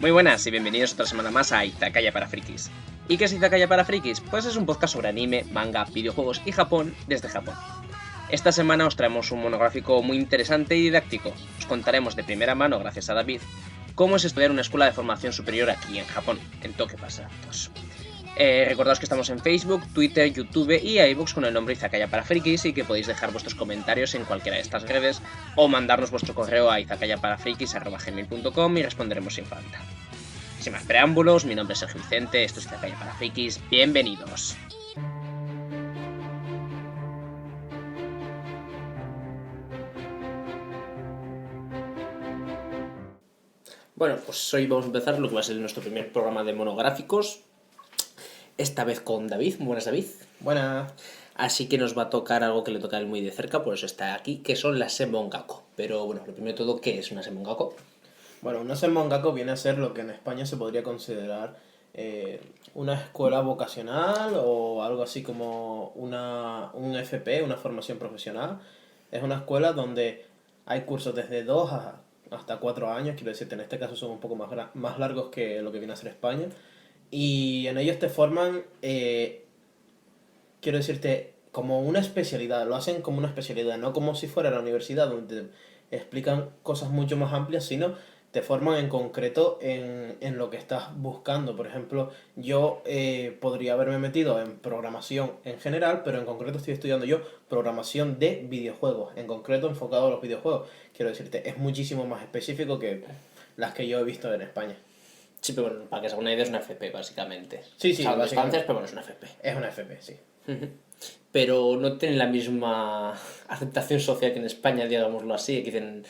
Muy buenas y bienvenidos otra semana más a Izakaya para Frikis. ¿Y qué es Izakaya para Frikis? Pues es un podcast sobre anime, manga, videojuegos y Japón desde Japón. Esta semana os traemos un monográfico muy interesante y didáctico. Os contaremos de primera mano, gracias a David, cómo es estudiar en una escuela de formación superior aquí en Japón, en Tokio para ser exactos. Recordaos que estamos en Facebook, Twitter, YouTube y iVoox con el nombre Izakaya para Frikis y que podéis dejar vuestros comentarios en cualquiera de estas redes o mandarnos vuestro correo a izakayaparafrikis@gmail.com y responderemos sin falta. Sin más preámbulos, mi nombre es Sergio Vicente, esto es Izakaya para Frikis, bienvenidos. Bueno, pues hoy vamos a empezar lo que va a ser nuestro primer programa de monográficos. Esta vez con David. Buenas, David. Buenas. Así que nos va a tocar algo que le toca a él muy de cerca, por eso está aquí, que son las Senbongaku. Pero bueno, lo primero de todo, ¿qué es una Senbongaku? Bueno, una Senbongaku viene a ser lo que en España se podría considerar una escuela vocacional o algo así como un FP, una formación profesional. Es una escuela donde hay cursos desde 2 hasta 4 años, quiero decirte, en este caso son un poco más largos que lo que viene a ser España. Y en ellos te forman, quiero decirte, como una especialidad, lo hacen como una especialidad, no como si fuera la universidad donde te explican cosas mucho más amplias, sino te forman en concreto en lo que estás buscando. Por ejemplo, yo podría haberme metido en programación en general, pero en concreto estoy estudiando yo programación de videojuegos, en concreto enfocado a los videojuegos. Quiero decirte, es muchísimo más específico que las que yo he visto en España. Sí, pero bueno, para que se haga una idea es una FP, básicamente. Sí, O sí, sea, básicamente. distancias, pero bueno, es una FP. Es una FP, sí. Pero no tiene la misma aceptación social que en España, digámoslo así. Que dicen,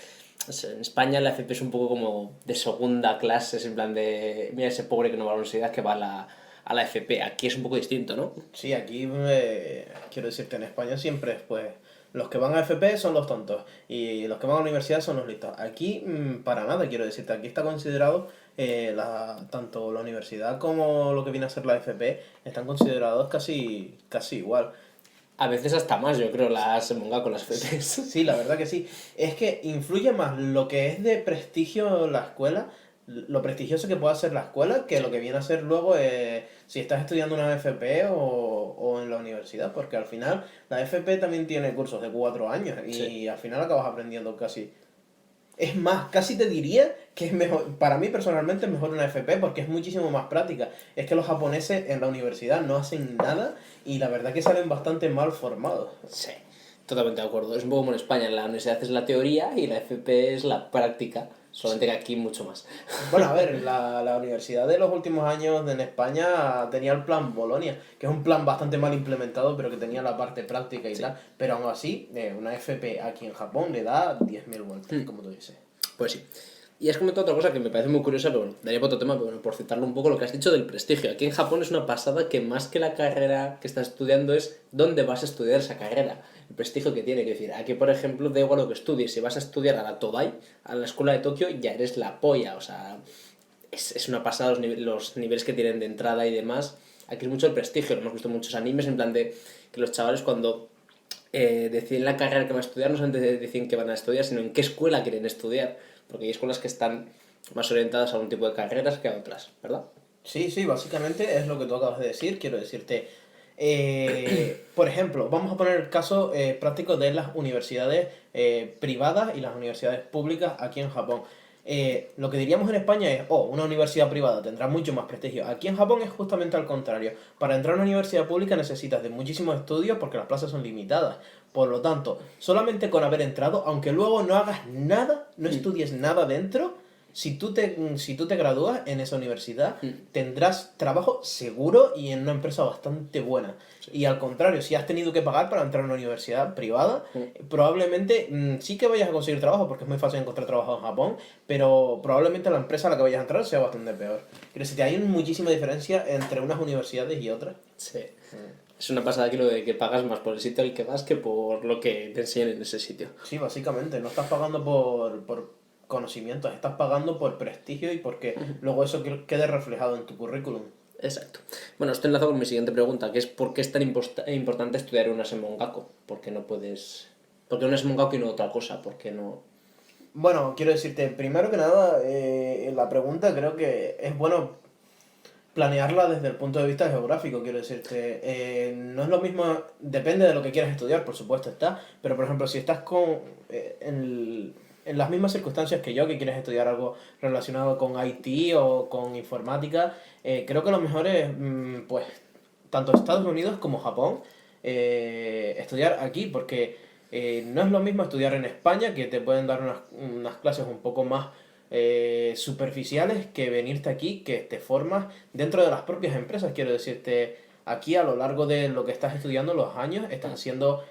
o sea, en España la FP es un poco como de segunda clase, es en plan de, mira ese pobre que no va a la universidad que va a la FP. Aquí es un poco distinto, ¿no? Sí, aquí quiero decirte, en España siempre es pues los que van a FP son los tontos y los que van a la universidad son los listos. Aquí para nada, quiero decirte, aquí está considerado tanto la universidad como lo que viene a ser la FP están considerados casi igual. A veces hasta más, yo creo, las monga con las FPs. Sí, la verdad que sí. Es que influye más lo que es de prestigio la escuela, lo prestigioso que pueda ser la escuela, que lo que viene a ser luego si estás estudiando una FP o en la universidad, porque al final la FP también tiene cursos de 4 años y Sí. al final acabas aprendiendo casi. Es más, casi te diría que es mejor, para mí personalmente es mejor una FP porque es muchísimo más práctica. Es que los japoneses en la universidad no hacen nada y la verdad que salen bastante mal formados. Sí, totalmente de acuerdo. Es un poco como en España, la universidad es la teoría y la FP es la práctica, solamente que aquí mucho más. Bueno, a ver, la universidad de los últimos años en España tenía el plan Bolonia, que es un plan bastante mal implementado, pero que tenía la parte práctica y Sí. tal. Pero aún así, una FP aquí en Japón le da 10.000 vueltas, como tú dices. Pues sí. Y has comentado otra cosa que me parece muy curiosa, pero bueno, daría para otro tema, pero bueno, por citarlo un poco, lo que has dicho del prestigio. Aquí en Japón es una pasada que más que la carrera que estás estudiando es dónde vas a estudiar esa carrera. El prestigio que tiene, que decir, aquí por ejemplo, da igual lo que estudies, si vas a estudiar a la Todai, a la escuela de Tokio, ya eres la polla, o sea, es una pasada los niveles que tienen de entrada y demás. Aquí es mucho el prestigio, hemos visto muchos animes en plan de que los chavales cuando deciden la carrera que van a estudiar, no solamente deciden que van a estudiar, sino en qué escuela quieren estudiar, porque hay escuelas que están más orientadas a un tipo de carreras que a otras, ¿verdad? Sí, sí, básicamente es lo que tú acabas de decir. Quiero decirte, por ejemplo, vamos a poner el caso práctico de las universidades privadas y las universidades públicas aquí en Japón. Lo que diríamos en España es, oh, una universidad privada tendrá mucho más prestigio. Aquí en Japón es justamente al contrario. Para entrar a una universidad pública necesitas de muchísimos estudios porque las plazas son limitadas. Por lo tanto, solamente con haber entrado, aunque luego no hagas nada, no estudies nada dentro, si tú te gradúas en esa universidad, tendrás trabajo seguro y en una empresa bastante buena. Y al contrario, si has tenido que pagar para entrar a una universidad privada, probablemente sí que vayas a conseguir trabajo, porque es muy fácil encontrar trabajo en Japón, pero probablemente la empresa a la que vayas a entrar sea bastante peor. Quiero decir, hay muchísima diferencia entre unas universidades y otras. Sí. Es una pasada aquí lo de que pagas más por el sitio al que vas que por lo que te enseñan en ese sitio. Sí, básicamente, no estás pagando por conocimientos, estás pagando por prestigio y porque luego eso quede reflejado en tu currículum. Exacto. Bueno, esto enlazo con mi siguiente pregunta, que es ¿por qué es tan importante estudiar una Semongaku? ¿Por qué no puedes...? ¿Por qué una Semongaku y no otra cosa? ¿Por qué no...? Bueno, quiero decirte, primero que nada, la pregunta creo que es bueno planearla desde el punto de vista geográfico, quiero decirte. No es lo mismo, depende de lo que quieras estudiar, por supuesto está, pero por ejemplo, si estás en las mismas circunstancias que yo, que quieres estudiar algo relacionado con IT o con informática, creo que lo mejor es, pues, tanto Estados Unidos como Japón, estudiar aquí, porque no es lo mismo estudiar en España, que te pueden dar unas clases un poco más superficiales, que venirte aquí, que te formas dentro de las propias empresas. Quiero decirte, aquí a lo largo de lo que estás estudiando, los años, estás haciendo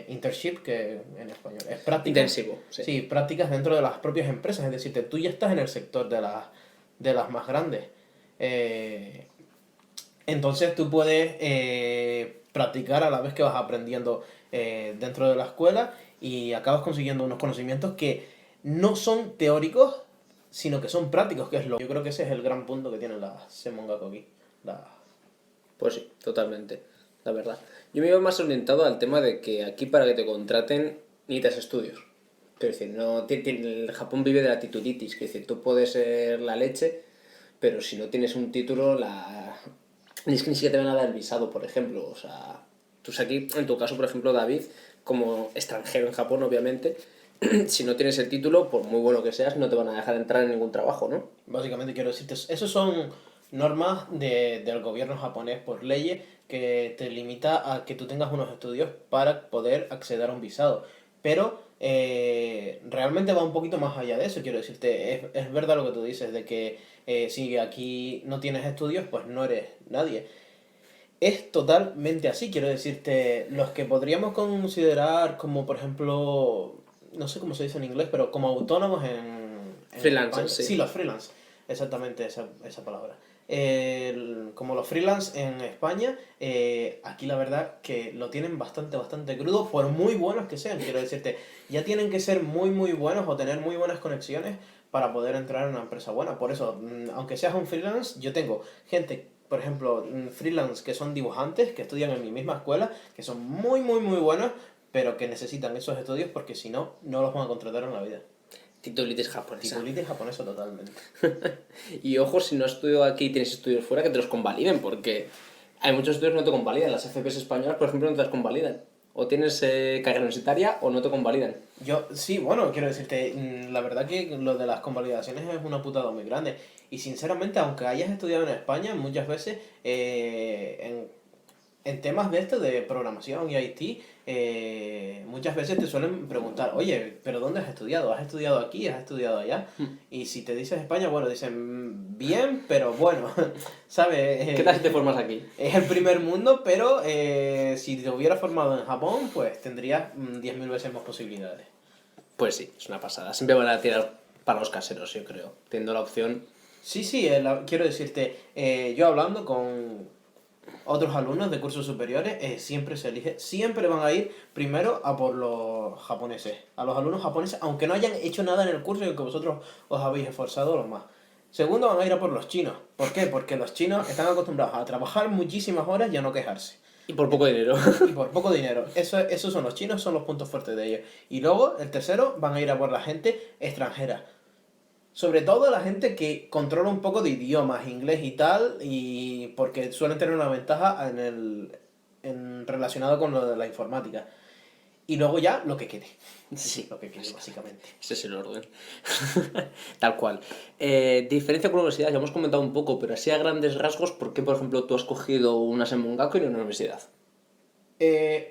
internship, que en español es prácticas. Intensivo, sí. Sí, prácticas dentro de las propias empresas. Es decir, tú ya estás en el sector de las más grandes. Eh, entonces tú puedes practicar a la vez que vas aprendiendo dentro de la escuela, y acabas consiguiendo unos conocimientos que no son teóricos, sino que son prácticos, que es lo... Yo creo que ese es el gran punto que tiene la Semongaku aquí. La... Pues sí, totalmente, la verdad. Yo me iba más orientado al tema de que aquí para que te contraten necesitas estudios. Quiero decir, no, el Japón vive de la titulitis, quiero decir, tú puedes ser la leche, pero si no tienes un título, es que ni siquiera te van a dar visado, por ejemplo. O sea, tú aquí, en tu caso, por ejemplo, David, como extranjero en Japón, obviamente, si no tienes el título, por muy bueno que seas, no te van a dejar entrar en ningún trabajo, ¿no? Básicamente quiero decirte, esos son normas del gobierno japonés por leyes, que te limita a que tú tengas unos estudios para poder acceder a un visado. Pero realmente va un poquito más allá de eso, quiero decirte, es verdad lo que tú dices, de que si aquí no tienes estudios, pues no eres nadie. Es totalmente así, quiero decirte, los que podríamos considerar como, por ejemplo, no sé cómo se dice en inglés, pero como autónomos en España. Freelancers, Sí, sí. los freelance, exactamente esa palabra. Como los freelance en España, aquí la verdad que lo tienen bastante crudo, por muy buenos que sean, quiero decirte, ya tienen que ser muy buenos o tener muy buenas conexiones para poder entrar en una empresa buena. Por eso, aunque seas un freelance, yo tengo gente, por ejemplo, freelance, que son dibujantes, que estudian en mi misma escuela, que son muy buenos, pero que necesitan esos estudios porque si no, no los van a contratar en la vida. Titulitis japonesa. Titulitis japonesa totalmente. Y ojo, si no has estudiado aquí y tienes estudios fuera, que te los convaliden, porque hay muchos estudios que no te convalidan. Las FPs españolas, por ejemplo, no te las convalidan. O tienes carrera universitaria o no te convalidan. Sí, bueno, quiero decirte, la verdad que lo de las convalidaciones es una putada muy grande. Y sinceramente, aunque hayas estudiado en España, muchas veces en temas de esto de programación y IT, muchas veces te suelen preguntar, oye, ¿pero dónde has estudiado? ¿Has estudiado aquí? ¿Has estudiado allá? Y si te dices España, bueno, dicen, bien, pero bueno, ¿sabes? ¿Qué tal si te formas aquí? Es el primer mundo, pero si te hubieras formado en Japón, pues tendrías 10.000 veces más posibilidades. Pues sí, es una pasada. Siempre van a tirar para los caseros, yo creo. Teniendo la opción. Sí, quiero decirte, yo hablando con otros alumnos de cursos superiores, siempre van a ir primero a por los japoneses, a los alumnos japoneses, aunque no hayan hecho nada en el curso y que vosotros os habéis esforzado lo más. Segundo, van a ir a por los chinos. ¿Por qué? Porque los chinos están acostumbrados a trabajar muchísimas horas y a no quejarse. Y por poco dinero. Y por poco dinero. Esos son los chinos, son los puntos fuertes de ellos. Y luego, el tercero, van a ir a por la gente extranjera. Sobre todo la gente que controla un poco de idiomas, inglés y tal, y porque suelen tener una ventaja relacionado con lo de la informática. Y luego ya lo que quede. Sí, Lo que quede, básicamente. ese es el orden. Tal cual. Diferencia con la universidad, ya hemos comentado un poco, pero así a grandes rasgos, ¿por qué, por ejemplo, tú has cogido una Semongaku y no una universidad?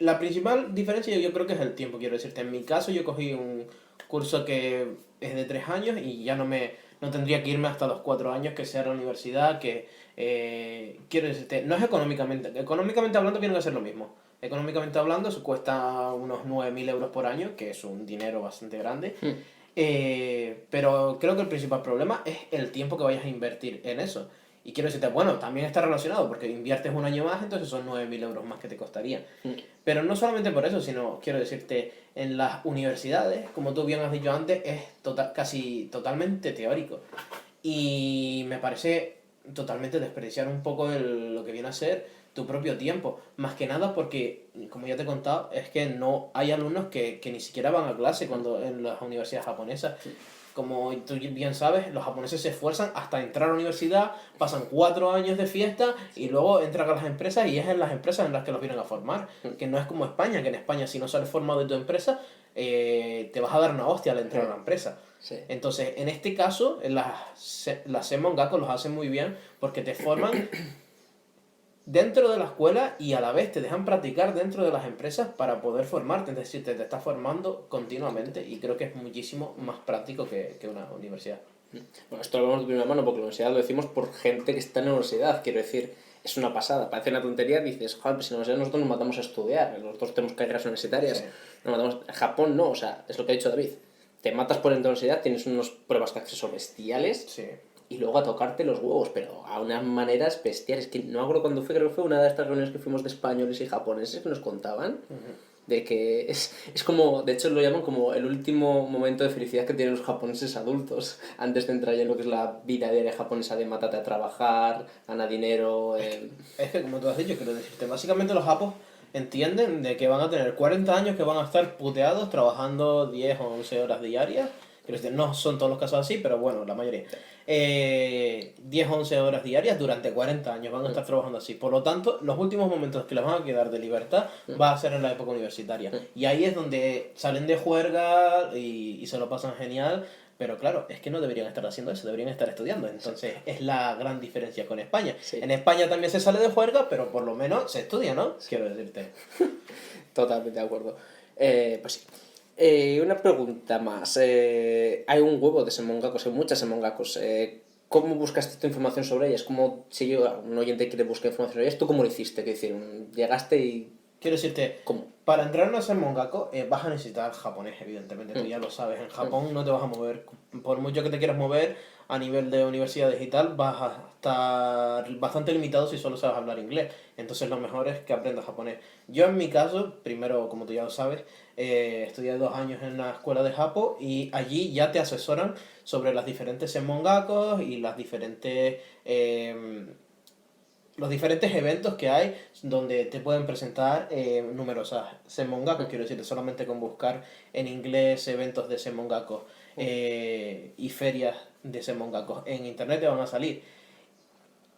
La principal diferencia yo creo que es el tiempo, quiero decirte. En mi caso yo cogí un curso que es de 3 años y ya no tendría que irme hasta los 4 años que sea la universidad, que quiero decirte, no es económicamente hablando tiene que ser lo mismo. Económicamente hablando eso cuesta unos 9.000 euros por año, que es un dinero bastante grande. Pero creo que el principal problema es el tiempo que vayas a invertir en eso. Y quiero decirte, bueno, también está relacionado, porque inviertes un año más, entonces son 9.000 euros más que te costaría. Pero no solamente por eso, sino, quiero decirte, en las universidades, como tú bien has dicho antes, es casi totalmente teórico. Y me parece totalmente desperdiciar un poco lo que viene a ser tu propio tiempo. Más que nada porque, como ya te he contado, es que no hay alumnos que ni siquiera van a clase cuando en las universidades japonesas. Como tú bien sabes, los japoneses se esfuerzan hasta entrar a la universidad, pasan 4 años de fiesta y luego entran a las empresas y es en las empresas en las que los vienen a formar. Que no es como España, que en España si no sales formado de tu empresa, te vas a dar una hostia al entrar a la empresa. Sí. Entonces, en este caso, las Semongako los hacen muy bien porque te forman dentro de la escuela y a la vez te dejan practicar dentro de las empresas para poder formarte. Es decir, te estás formando continuamente y creo que es muchísimo más práctico que una universidad. Bueno, esto lo vemos de primera mano porque la universidad lo decimos por gente que está en la universidad, quiero decir, es una pasada, parece una tontería, dices, joder, pues si en la universidad nosotros nos matamos a estudiar, nosotros tenemos carreras universitarias, Sí. nos matamos. En Japón no, o sea, es lo que ha dicho David, te matas por entrar a la universidad, tienes unas pruebas de acceso bestiales Sí. y luego a tocarte los huevos, pero a unas maneras bestiales, que no me acuerdo cuando fue, creo que fue una de estas reuniones que fuimos de españoles y japoneses que nos contaban. De que es como, de hecho lo llaman como el último momento de felicidad que tienen los japoneses adultos, antes de entrar ya en lo que es la vida diaria japonesa de mátate a trabajar, gana dinero... Es que, como tú has dicho, quiero decirte, básicamente los japos entienden de que van a tener 40 años que van a estar puteados trabajando 10 o 11 horas diarias. Quiero decir, no son todos los casos así, pero bueno, la mayoría. 10 o 11 horas diarias durante 40 años van a estar trabajando así. Por lo tanto, los últimos momentos que les van a quedar de libertad va a ser en la época universitaria. Y ahí es donde salen de juerga y se lo pasan genial. Pero claro, es que no deberían estar haciendo eso, deberían estar estudiando. Entonces, es la gran diferencia con España. Sí. En España también se sale de juerga, pero por lo menos se estudia, ¿no? Quiero decirte. Totalmente de acuerdo. Pues sí. Una pregunta más. Hay un huevo de semongakos, hay muchas semongakos. ¿Cómo buscaste tu información sobre ellas? ¿Cómo, si yo, un oyente quiere buscar información sobre ellas, tú cómo lo hiciste? ¿Qué decir? ¿Llegaste y...? Quiero decirte, ¿Cómo? para entrar en una Mongako vas a necesitar japonés, evidentemente, tú ya lo sabes. En Japón no te vas a mover, por mucho que te quieras mover a nivel de universidad digital, vas a estar bastante limitado si solo sabes hablar inglés. Entonces lo mejor es que aprendas japonés. Yo en mi caso, primero, como tú ya lo sabes, estudié 2 años en la escuela de Japo y allí ya te asesoran sobre las diferentes Mongakos y las diferentes... los diferentes eventos que hay donde te pueden presentar numerosas Semongakos, quiero decir, solamente con buscar en inglés eventos de Semongakos y ferias de Semongakos en internet te van a salir.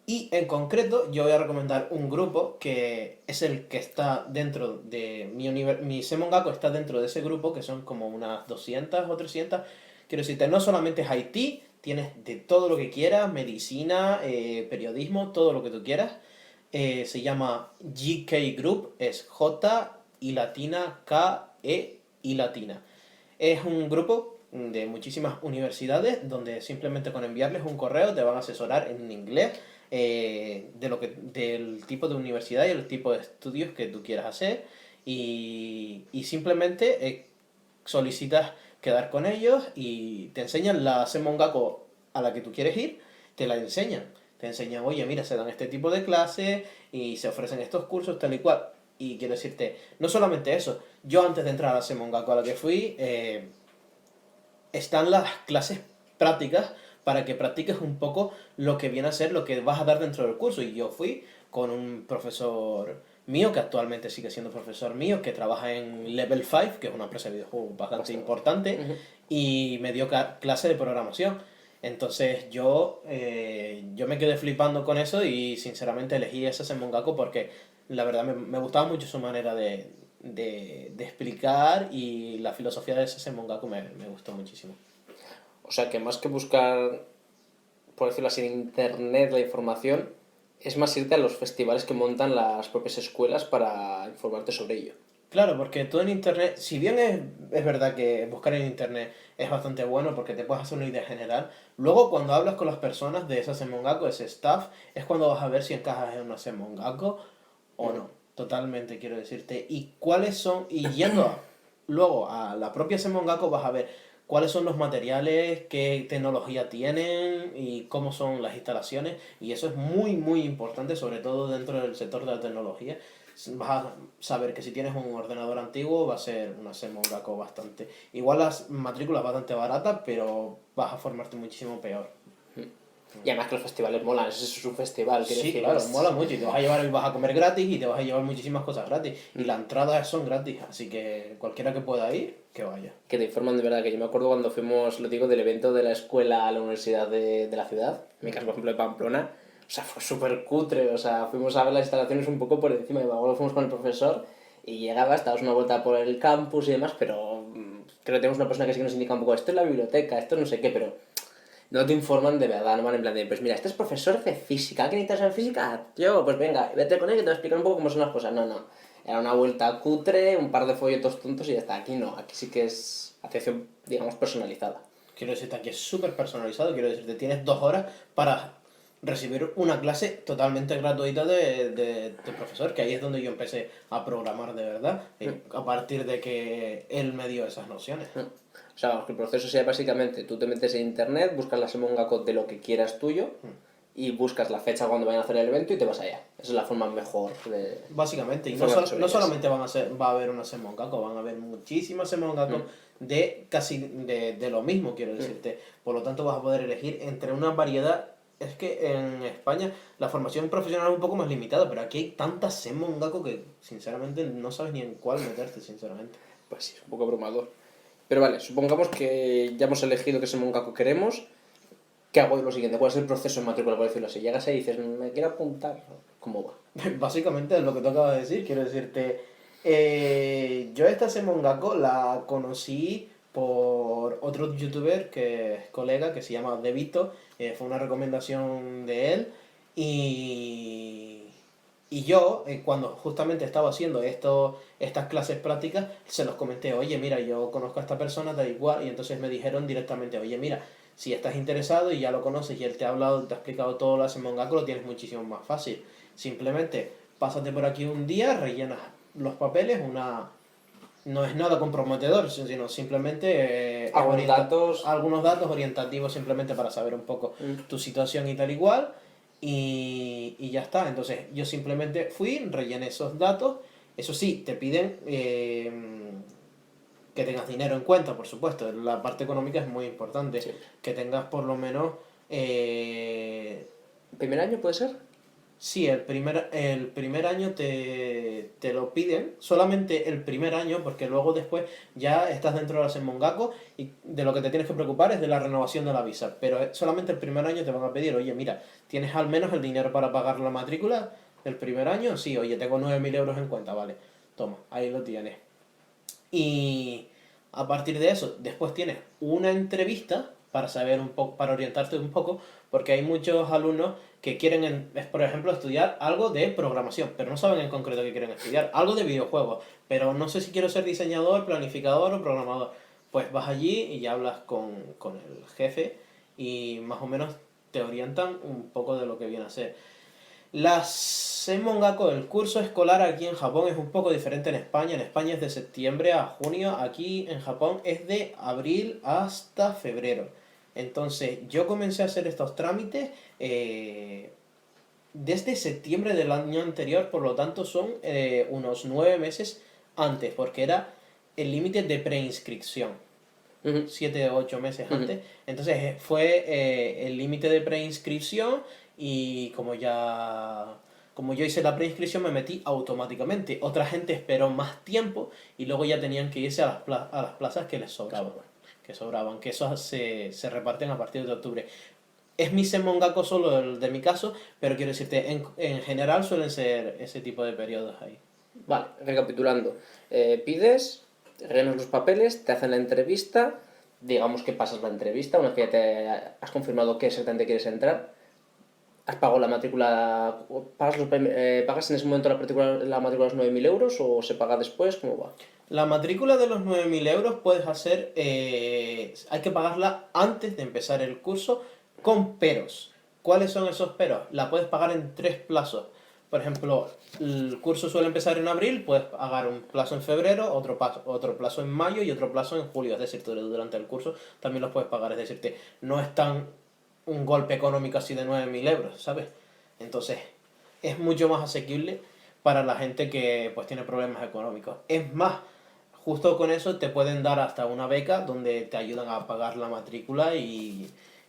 Y en concreto yo voy a recomendar un grupo que es el que está dentro de mi Semongako está dentro de ese grupo, que son como unas 200 o 300. Quiero decirte, no solamente es Haití, tienes de todo lo que quieras, medicina, periodismo, todo lo que tú quieras. Se llama GK Group, es J y latina K E y latina. Es un grupo de muchísimas universidades donde simplemente con enviarles un correo te van a asesorar en inglés del tipo de universidad y el tipo de estudios que tú quieras hacer y simplemente solicitas quedar con ellos y te enseñan la Semongako a la que tú quieres ir, te la enseñan. Te enseñan, oye, mira, se dan este tipo de clases y se ofrecen estos cursos, tal y cual. Y quiero decirte, no solamente eso, yo antes de entrar a la Semongako a la que fui, están las clases prácticas para que practiques un poco lo que viene a ser lo que vas a dar dentro del curso. Y yo fui con un profesor mío, que actualmente sigue siendo profesor mío, que trabaja en Level 5, que es una empresa de videojuegos bastante importante, y me dio clase de programación. Entonces yo me quedé flipando con eso y sinceramente elegí ese Semongako porque la verdad me gustaba mucho su manera de explicar y la filosofía de ese Semongako me gustó muchísimo. O sea, que más que buscar, por decirlo así, en internet la información, es más irte a los festivales que montan las propias escuelas para informarte sobre ello. Claro, porque tú en internet, si bien es verdad que buscar en internet es bastante bueno porque te puedes hacer una idea general, luego cuando hablas con las personas de esa Semongako, ese staff, es cuando vas a ver si encajas en una Semongako o no. Totalmente, quiero decirte. Y cuáles son, y luego a la propia Semongako vas a ver cuáles son los materiales, qué tecnología tienen y cómo son las instalaciones. Y eso es muy, muy importante, sobre todo dentro del sector de la tecnología. Vas a saber que si tienes un ordenador antiguo va a ser una Semongako igual las matrículas bastante baratas, pero vas a formarte muchísimo peor. Y además que los festivales molan, eso es un festival, quiero Sí, decir, claro, es- mola mucho y te vas a llevar y vas a comer gratis y te vas a llevar muchísimas cosas gratis. Y las entradas son gratis, así que cualquiera que pueda ir, que vaya. que te informan de verdad, que yo me acuerdo cuando fuimos, lo digo, del evento de la escuela a la universidad de la ciudad, en mi caso, por ejemplo, de Pamplona, o sea, fue súper cutre, o sea, fuimos a ver las instalaciones un poco por encima, y luego fuimos con el profesor y llegabas, dabas una vuelta por el campus y demás, pero creo que tenemos una persona que sí que nos indica un poco, esto es la biblioteca, esto no sé qué, pero no te informan de verdad, no van en plan de, pues mira, este es profesor de física, ¿qué necesitas en física? Yo, pues venga, vete con él que te va a explicar un poco cómo son las cosas. No, no. Era una vuelta cutre, un par de folletos tontos y ya está. Aquí no, aquí sí que es atención, digamos, personalizada. Quiero decirte, aquí es súper personalizado, quiero decirte, tienes 2 horas para recibir una clase totalmente gratuita de profesor, que ahí es donde yo empecé a programar de verdad, a partir de que él me dio esas nociones. O sea, que el proceso sea básicamente, tú te metes en internet, buscas la Semongako de lo que quieras tuyo y buscas la fecha cuando vayan a hacer el evento y te vas allá. Esa es la forma mejor de... Básicamente, y no, Informar sobre no ellas. solamente va a haber una Semongako, van a haber muchísimas Semongako de casi de lo mismo, quiero decirte. Por lo tanto, vas a poder elegir entre una variedad. Es que en España la formación profesional es un poco más limitada, pero aquí hay tantas Semongako que sinceramente no sabes ni en cuál meterte, sinceramente. Pues sí, es un poco abrumador. Pero vale, supongamos que ya hemos elegido qué Semongako queremos. ¿Qué hago? Lo siguiente, ¿cuál es el proceso de matrícula, por decirlo así? Llegas ahí y dices, me quiero apuntar. ¿Cómo va? Básicamente es lo que tú acabas de decir, quiero decirte, yo esta Semongako la conocí por otro youtuber que es colega, que se llama Devito, fue una recomendación de él, y, y yo, cuando justamente estaba haciendo estas clases prácticas, se los comenté, oye, mira, yo conozco a esta persona, da igual, y entonces me dijeron directamente, oye, mira, si estás interesado y ya lo conoces y él te ha hablado, te ha explicado todo lo de Semongako, lo tienes muchísimo más fácil. Simplemente pásate por aquí un día, rellenas los papeles, no es nada comprometedor, sino simplemente algunos datos orientativos simplemente para saber un poco tu situación y tal igual, y ya está. Entonces yo simplemente fui, rellené esos datos, eso sí, te piden que tengas dinero en cuenta, por supuesto, la parte económica es muy importante, Sí. que tengas por lo menos... ¿Primer año puede ser? Sí, el primer año te lo piden, solamente el primer año, porque luego después ya estás dentro de la Semongako y de lo que te tienes que preocupar es de la renovación de la visa. Pero solamente el primer año te van a pedir, oye, mira, ¿tienes al menos el dinero para pagar la matrícula del primer año? Sí, oye, tengo 9.000 euros en cuenta, vale, toma, ahí lo tienes. Y a partir de eso, después tienes una entrevista para saber un poco, para orientarte un poco, porque hay muchos alumnos que quieren, por ejemplo, estudiar algo de programación, pero no saben en concreto qué quieren estudiar, algo de videojuegos, pero no sé si quiero ser diseñador, planificador o programador. Pues vas allí y ya hablas con el jefe y más o menos te orientan un poco de lo que viene a ser. La Semongako, el curso escolar aquí en Japón es un poco diferente en España. En España es de septiembre a junio, aquí en Japón es de abril hasta febrero. Entonces yo comencé a hacer estos trámites desde septiembre del año anterior, por lo tanto son unos 9 meses antes, porque era el límite de preinscripción. 7 o 8 meses antes. Entonces fue el límite de preinscripción y como yo hice la preinscripción me metí automáticamente. Otra gente esperó más tiempo y luego ya tenían que irse a las plazas que les sobraban. Que esos se reparten a partir de octubre. Es mi Semongako solo el de mi caso, pero quiero decirte, en general suelen ser ese tipo de periodos ahí. Vale, recapitulando. Pides, rellenas los papeles, te hacen la entrevista, digamos que pasas la entrevista, una vez que ya te has confirmado qué exactamente quieres entrar, has pagado la matrícula, ¿pagas en ese momento la matrícula de los 9.000 euros o se paga después? ¿Cómo va? La matrícula de los 9.000 euros puedes hacer, hay que pagarla antes de empezar el curso con peros. ¿Cuáles son esos peros? La puedes pagar en 3 plazos. Por ejemplo, el curso suele empezar en abril, puedes pagar un plazo en febrero, otro plazo en mayo y otro plazo en julio. Es decir, durante el curso también los puedes pagar. Es decir, no es tan un golpe económico así de 9.000 euros, ¿sabes? Entonces, es mucho más asequible para la gente que pues tiene problemas económicos. Es más, justo con eso te pueden dar hasta una beca donde te ayudan a pagar la matrícula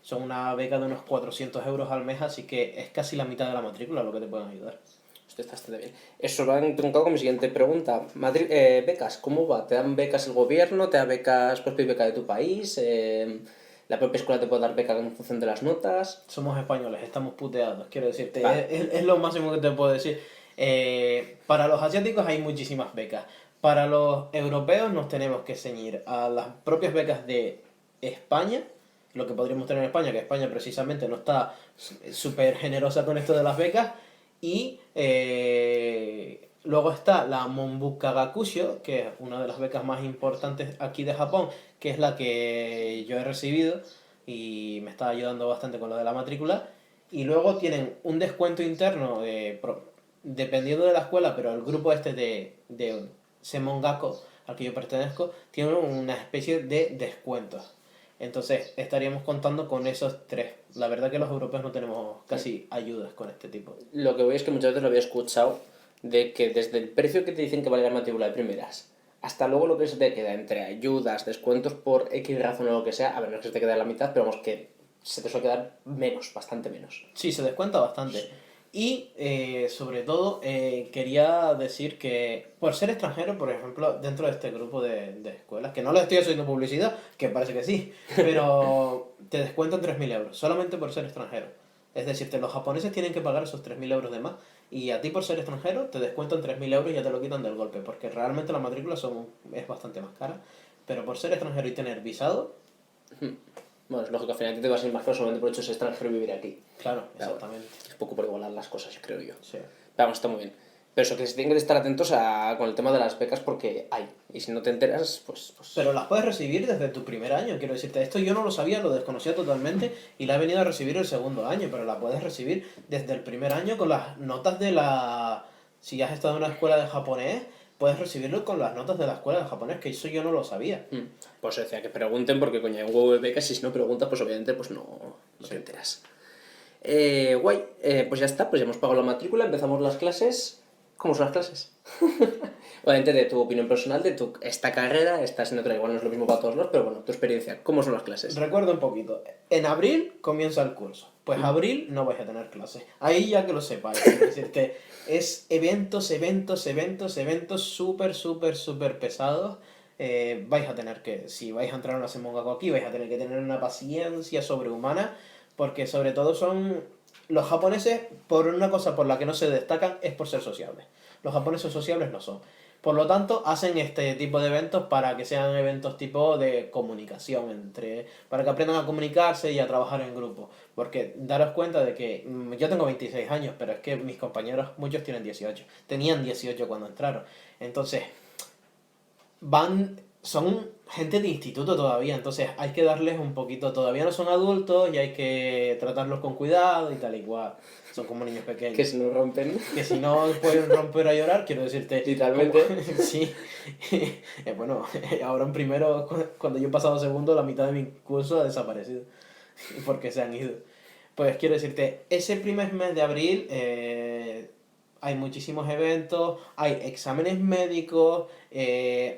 Son una beca de unos 400 euros al mes, así que es casi la mitad de la matrícula lo que te pueden ayudar. Esto está bastante bien. Eso va entroncado con mi siguiente pregunta. Becas, ¿cómo va? ¿Te dan becas el gobierno? ¿Te da becas, puedes pedir beca de tu país? ¿La propia escuela te puede dar beca en función de las notas? Somos españoles, estamos puteados, quiero decirte, Vale. es lo máximo que te puedo decir. Para los asiáticos hay muchísimas becas. Para los europeos nos tenemos que ceñir a las propias becas de España, lo que podríamos tener en España, que España precisamente no está súper generosa con esto de las becas, y luego está la Monbuka Gakusho, que es una de las becas más importantes aquí de Japón, que es la que yo he recibido y me está ayudando bastante con lo de la matrícula. Y luego tienen un descuento interno dependiendo de la escuela, pero el grupo este de Semongako al que yo pertenezco tiene una especie de descuentos. Entonces estaríamos contando con esos tres. La verdad que los europeos no tenemos casi ayudas con este tipo. Lo que voy es que muchas veces lo había escuchado de que desde el precio que te dicen que vale la matrícula de primeras hasta luego lo que se te queda entre ayudas, descuentos por X razón o lo que sea, a ver, no es que se te quede la mitad, pero vamos que se te suele quedar menos, bastante menos. Sí, se descuenta bastante. Y sobre todo quería decir que por ser extranjero, por ejemplo, dentro de este grupo de escuelas, que no les estoy haciendo publicidad, que parece que sí, pero te descuentan 3.000 euros, solamente por ser extranjero. Es decir, los japoneses tienen que pagar esos 3.000 euros de más y a ti por ser extranjero te descuentan 3.000 euros y ya te lo quitan del golpe, porque realmente la matrícula es bastante más cara, pero por ser extranjero y tener visado, Bueno, es lógico, al final a ti te va a ser más caro solamente por el hecho de ser extranjero y vivir aquí. claro, Claro, exactamente. es poco por igualar las cosas, yo creo yo. Sí. Vamos, está muy bien. Pero eso que se tienen que estar atentos con el tema de las becas porque hay. Y si no te enteras, pues... Pero las puedes recibir desde tu primer año, quiero decirte. Esto yo no lo sabía, lo desconocía totalmente y la he venido a recibir el segundo año, pero la puedes recibir desde el primer año con las notas de la... Si ya has estado en una escuela de japonés, puedes recibirlo con las notas de la escuela de japonés, que eso yo no lo sabía. Pues decía que pregunten porque coño hay un huevo de becas y si no preguntas pues obviamente pues no te enteras. Guay, pues ya está, pues ya hemos pagado la matrícula, empezamos las clases. ¿Cómo son las clases? Obviamente de tu opinión personal, de esta carrera, esta asignatura, igual no es lo mismo para todos los, pero bueno, tu experiencia, ¿cómo son las clases? Recuerdo un poquito. En abril comienza el curso. Pues abril no vais a tener clases. Ahí ya que lo sepáis. Es decir, que es eventos súper, súper, súper pesados. Vais a tener que, si vais a entrar a una Semongako aquí, vais a tener que tener una paciencia sobrehumana. Porque sobre todo los japoneses, por una cosa por la que no se destacan, es por ser sociables. Los japoneses sociables no son. Por lo tanto, hacen este tipo de eventos para que sean eventos tipo de comunicación, para que aprendan a comunicarse y a trabajar en grupo. Porque daros cuenta de que yo tengo 26 años, pero es que mis compañeros, muchos tienen 18. Tenían 18 cuando entraron. Entonces, son gente de instituto todavía, entonces hay que darles un poquito, todavía no son adultos y hay que tratarlos con cuidado y tal y cual. Son como niños pequeños. Que se nos rompen. Que si no pueden romper a llorar, quiero decirte. Literalmente. Sí. Bueno, ahora en primero, cuando yo he pasado segundo, la mitad de mi curso ha desaparecido. Porque se han ido. Pues quiero decirte, ese primer mes de abril hay muchísimos eventos, hay exámenes médicos,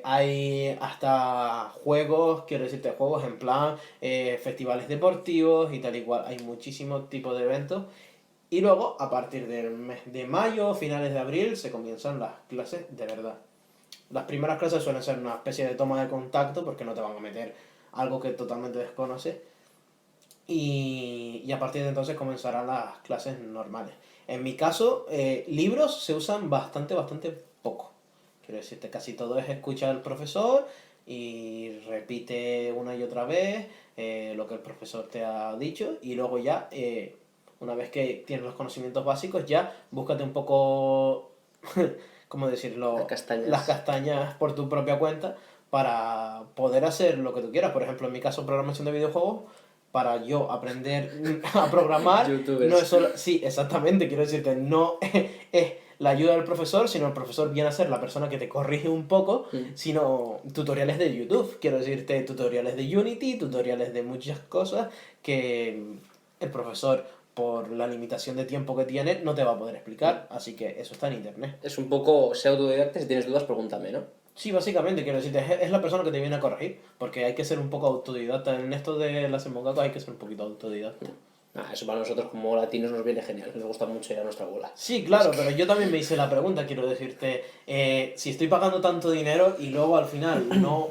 hay hasta juegos, quiero decirte, juegos en plan festivales deportivos y tal y cual. Hay muchísimos tipos de eventos. Y luego, a partir del mes de mayo, finales de abril, se comienzan las clases de verdad. Las primeras clases suelen ser una especie de toma de contacto porque no te van a meter algo que totalmente desconoces. Y a partir de entonces comenzarán las clases normales. En mi caso, libros se usan bastante poco. Quiero decirte, casi todo es escuchar al profesor y repite una y otra vez lo que el profesor te ha dicho y luego ya... una vez que tienes los conocimientos básicos, ya búscate un poco, ¿cómo decirlo? Las castañas por tu propia cuenta para poder hacer lo que tú quieras. Por ejemplo, en mi caso, programación de videojuegos, para yo aprender a programar, no es solo... Sí, exactamente, quiero decirte, no es la ayuda del profesor, sino el profesor viene a ser la persona que te corrige un poco, sino tutoriales de YouTube, quiero decirte, tutoriales de Unity, tutoriales de muchas cosas que el profesor, por la limitación de tiempo que tiene, no te va a poder explicar, así que eso está en internet. Es un poco, sé autodidacta, si tienes dudas, pregúntame, ¿no? Sí, básicamente, quiero decirte, es la persona que te viene a corregir, porque hay que ser un poco autodidacta. En esto de las mongaco hay que ser un poquito autodidacta. Eso para nosotros como latinos nos viene genial, nos gusta mucho ir a nuestra bola. Sí, claro, pero yo también me hice la pregunta, quiero decirte, si estoy pagando tanto dinero y luego al final no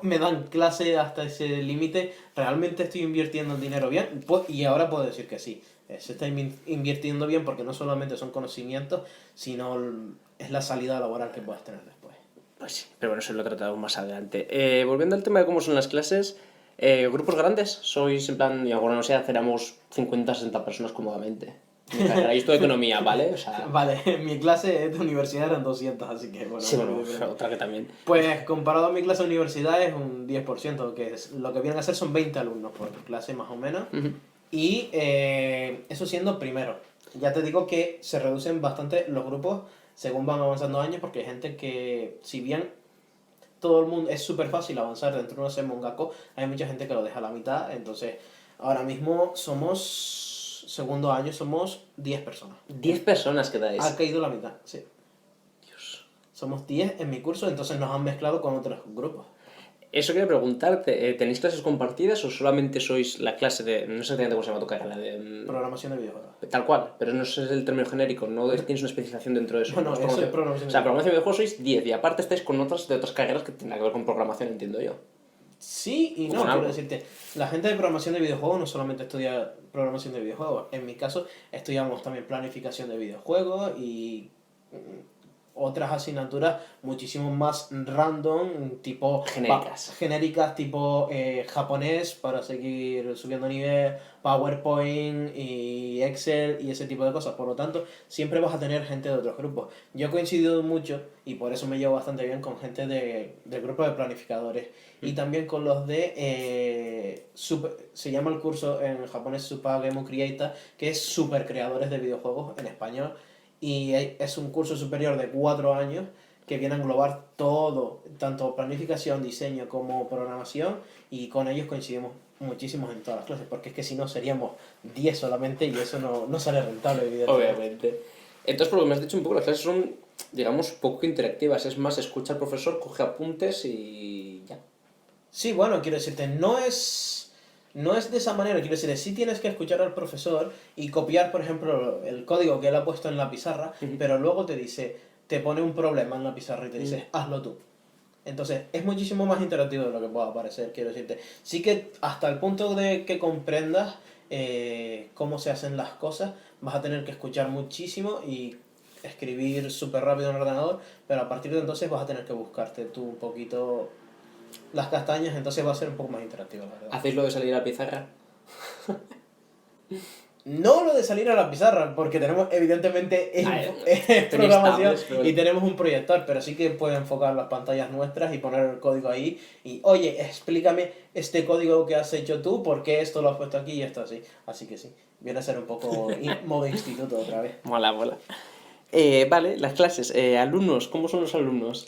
me dan clase hasta ese límite, ¿realmente estoy invirtiendo el dinero bien? Y ahora puedo decir que sí, se está invirtiendo bien porque no solamente son conocimientos, sino es la salida laboral que puedes tener después. Pues sí, pero bueno, eso lo tratamos más adelante. Volviendo al tema de cómo son las clases, grupos grandes, sois en plan, y ahora no sé, éramos 50, 60 personas cómodamente. Mi carrera, y esto de economía, ¿vale? O sea, Vale, en mi clase de universidad eran 200, así que bueno. sí, bueno, otra que también. Pues comparado a mi clase de universidad es un 10%, que es, lo que vienen a ser son 20 alumnos por clase más o menos. Ujú. Y eso siendo primero. Ya te digo que se reducen bastante los grupos según van avanzando años, porque hay gente que, si bien todo el mundo es súper fácil avanzar dentro de un mongako, hay mucha gente que lo deja a la mitad. Entonces, ahora mismo segundo año, somos 10 personas. 10 personas quedáis. Ha caído la mitad, sí. Dios. Somos 10 en mi curso, entonces nos han mezclado con otros grupos. Eso quería preguntarte, ¿tenéis clases compartidas o solamente sois la clase de, no sé exactamente cómo se llama tu carrera, de... Programación de videojuegos. Tal cual, pero no es el término genérico, no tienes una especialización dentro de eso. No, Es eso es programación O sea, de programación de videojuegos sois 10 y aparte estáis con otras de otras carreras que tienen que ver con programación, entiendo yo. Sí y no, Con quiero algo. decirte, la gente de programación de videojuegos no solamente estudia programación de videojuegos, en mi caso estudiamos también planificación de videojuegos y otras asignaturas muchísimo más random, tipo Genéricas. genéricas tipo japonés para seguir subiendo nivel, PowerPoint y Excel y ese tipo de cosas. Por lo tanto, siempre vas a tener gente de otros grupos. Yo he coincidido mucho y por eso me llevo bastante bien con gente del grupo de planificadores y también con los de se llama el curso en japonés Super Game Creator, que es super creadores de videojuegos en español, y es un curso superior de 4 años que viene a englobar todo, tanto planificación, diseño como programación, y con ellos coincidimos muchísimos en todas las clases, porque es que si no seríamos 10 solamente y eso no sale rentable, evidentemente. Obviamente. Entonces, por lo que me has dicho un poco, las clases son, digamos, poco interactivas. Es más, escucha al profesor, coge apuntes y ya. Sí, bueno, quiero decirte, no es de esa manera, quiero decir, sí tienes que escuchar al profesor y copiar, por ejemplo, el código que él ha puesto en la pizarra, pero luego te pone un problema en la pizarra y te dice, hazlo tú. Entonces, es muchísimo más interactivo de lo que pueda parecer, quiero decirte. Sí que hasta el punto de que comprendas cómo se hacen las cosas, vas a tener que escuchar muchísimo y escribir súper rápido en el ordenador, pero a partir de entonces vas a tener que buscarte tú un poquito las castañas, entonces va a ser un poco más interactivo, la verdad. ¿Hacéis lo de salir a la pizarra? No lo de salir a la pizarra, porque tenemos evidentemente Tenéis programación tablets, pero- y tenemos un proyector, pero sí que puede enfocar las pantallas nuestras y poner el código ahí y, oye, explícame este código que has hecho tú, por qué esto lo has puesto aquí y esto así. Así que sí, viene a ser un poco modo instituto otra vez. Mola, mola. Vale, las clases. Alumnos, ¿cómo son los alumnos?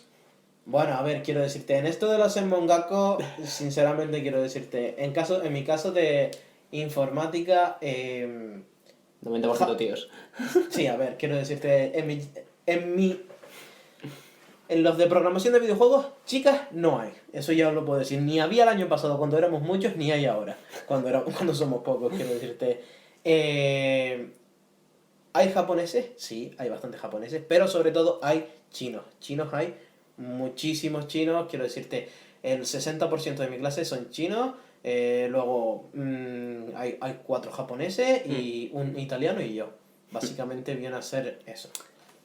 Bueno, a ver, quiero decirte, en esto de los Mongako, sinceramente quiero decirte, en mi caso de informática, 90% tíos. sí, a ver, quiero decirte, en los de programación de videojuegos, chicas, no hay. Eso ya os lo puedo decir. Ni había el año pasado cuando éramos muchos, ni hay ahora, cuando somos pocos, quiero decirte. ¿Hay japoneses? Sí, hay bastantes japoneses, pero sobre todo hay chinos. Chinos hay muchísimos chinos, quiero decirte, el 60% de mi clase son chinos, luego hay 4 japoneses y un italiano y yo. Básicamente viene a ser eso.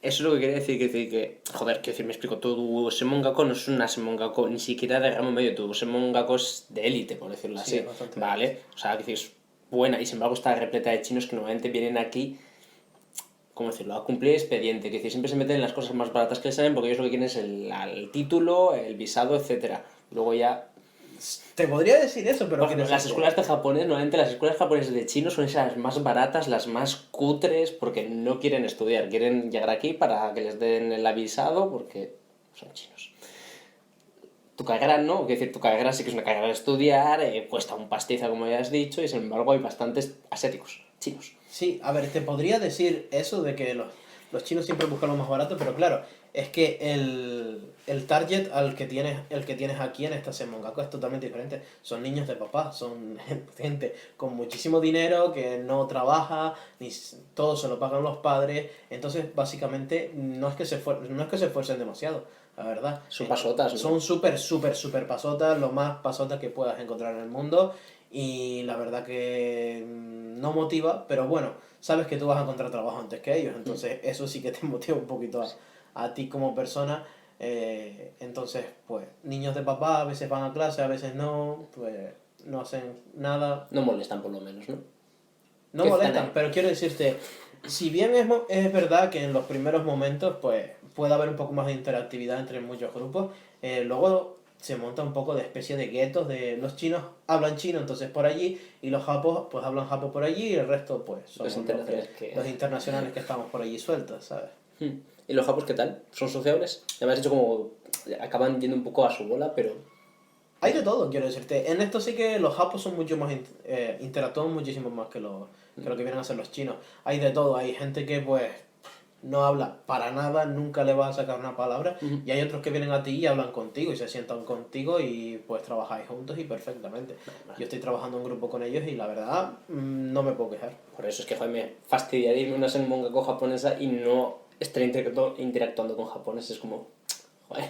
Eso es lo que quería decir, joder, quiero decir, me explico, tu Semongako no es una Semongako ni siquiera de ramo medio, tu Semongako es de élite, por decirlo Sí, así, bastante. ¿vale? O sea, que es buena, y sin embargo está repleta de chinos que normalmente vienen aquí, ¿cómo decirlo?, a cumplir expediente, que decir, siempre se meten en las cosas más baratas que les salen porque ellos lo que quieren es el título, el visado, etcétera. Luego ya... Te podría decir eso, pero Por ejemplo, quiero las decirte- escuelas de japonés, normalmente las escuelas japonesas de chinos son esas más baratas, las más cutres, porque no quieren estudiar, quieren llegar aquí para que les den el avisado, porque son chinos. Tu carrera no, quiero decir, tu carrera sí que es una carrera de estudiar, cuesta un pastiza, como ya has dicho, y sin embargo hay bastantes asiáticos, chinos. Sí, a ver, te podría decir eso de que los chinos siempre buscan lo más barato, pero claro, es que el target el que tienes aquí en esta Mongaku es totalmente diferente. Son niños de papá, son gente con muchísimo dinero que no trabaja, todo se lo pagan los padres. Entonces, básicamente, no es que se esfuercen demasiado, la verdad. Son pasotas, ¿no? Son súper pasotas, lo más pasotas que puedas encontrar en el mundo. Y la verdad que no motiva, pero bueno, sabes que tú vas a encontrar trabajo antes que ellos, entonces eso sí que te motiva un poquito a ti como persona. Entonces, pues, niños de papá a veces van a clase, a veces no, pues no hacen nada. No molestan por lo menos, ¿no? No Que molestan, están ahí. pero quiero decirte, si bien es verdad que en los primeros momentos, pues, puede haber un poco más de interactividad entre muchos grupos, luego se monta un poco de especie de guetos de los chinos hablan chino, entonces por allí, y los japos, pues hablan japo por allí, y el resto, pues, somos los internacionales que estamos por allí sueltos, ¿sabes? ¿Y los japos qué tal? ¿Son sociables? Ya me has dicho como acaban yendo un poco a su bola, pero... Hay de todo, quiero decirte. En esto sí que los japos son mucho más, interactúan muchísimo más que lo que vienen a ser los chinos. Hay de todo, hay gente que pues no habla para nada, nunca le va a sacar una palabra, y hay otros que vienen a ti y hablan contigo y se sientan contigo y pues trabajáis juntos y perfectamente. Yo estoy trabajando en grupo con ellos y la verdad no me puedo quejar. Por eso es que, joder, me fastidiaría irme a una Senmongako japonesa y no estar interactuando con japoneses, es como... Joder.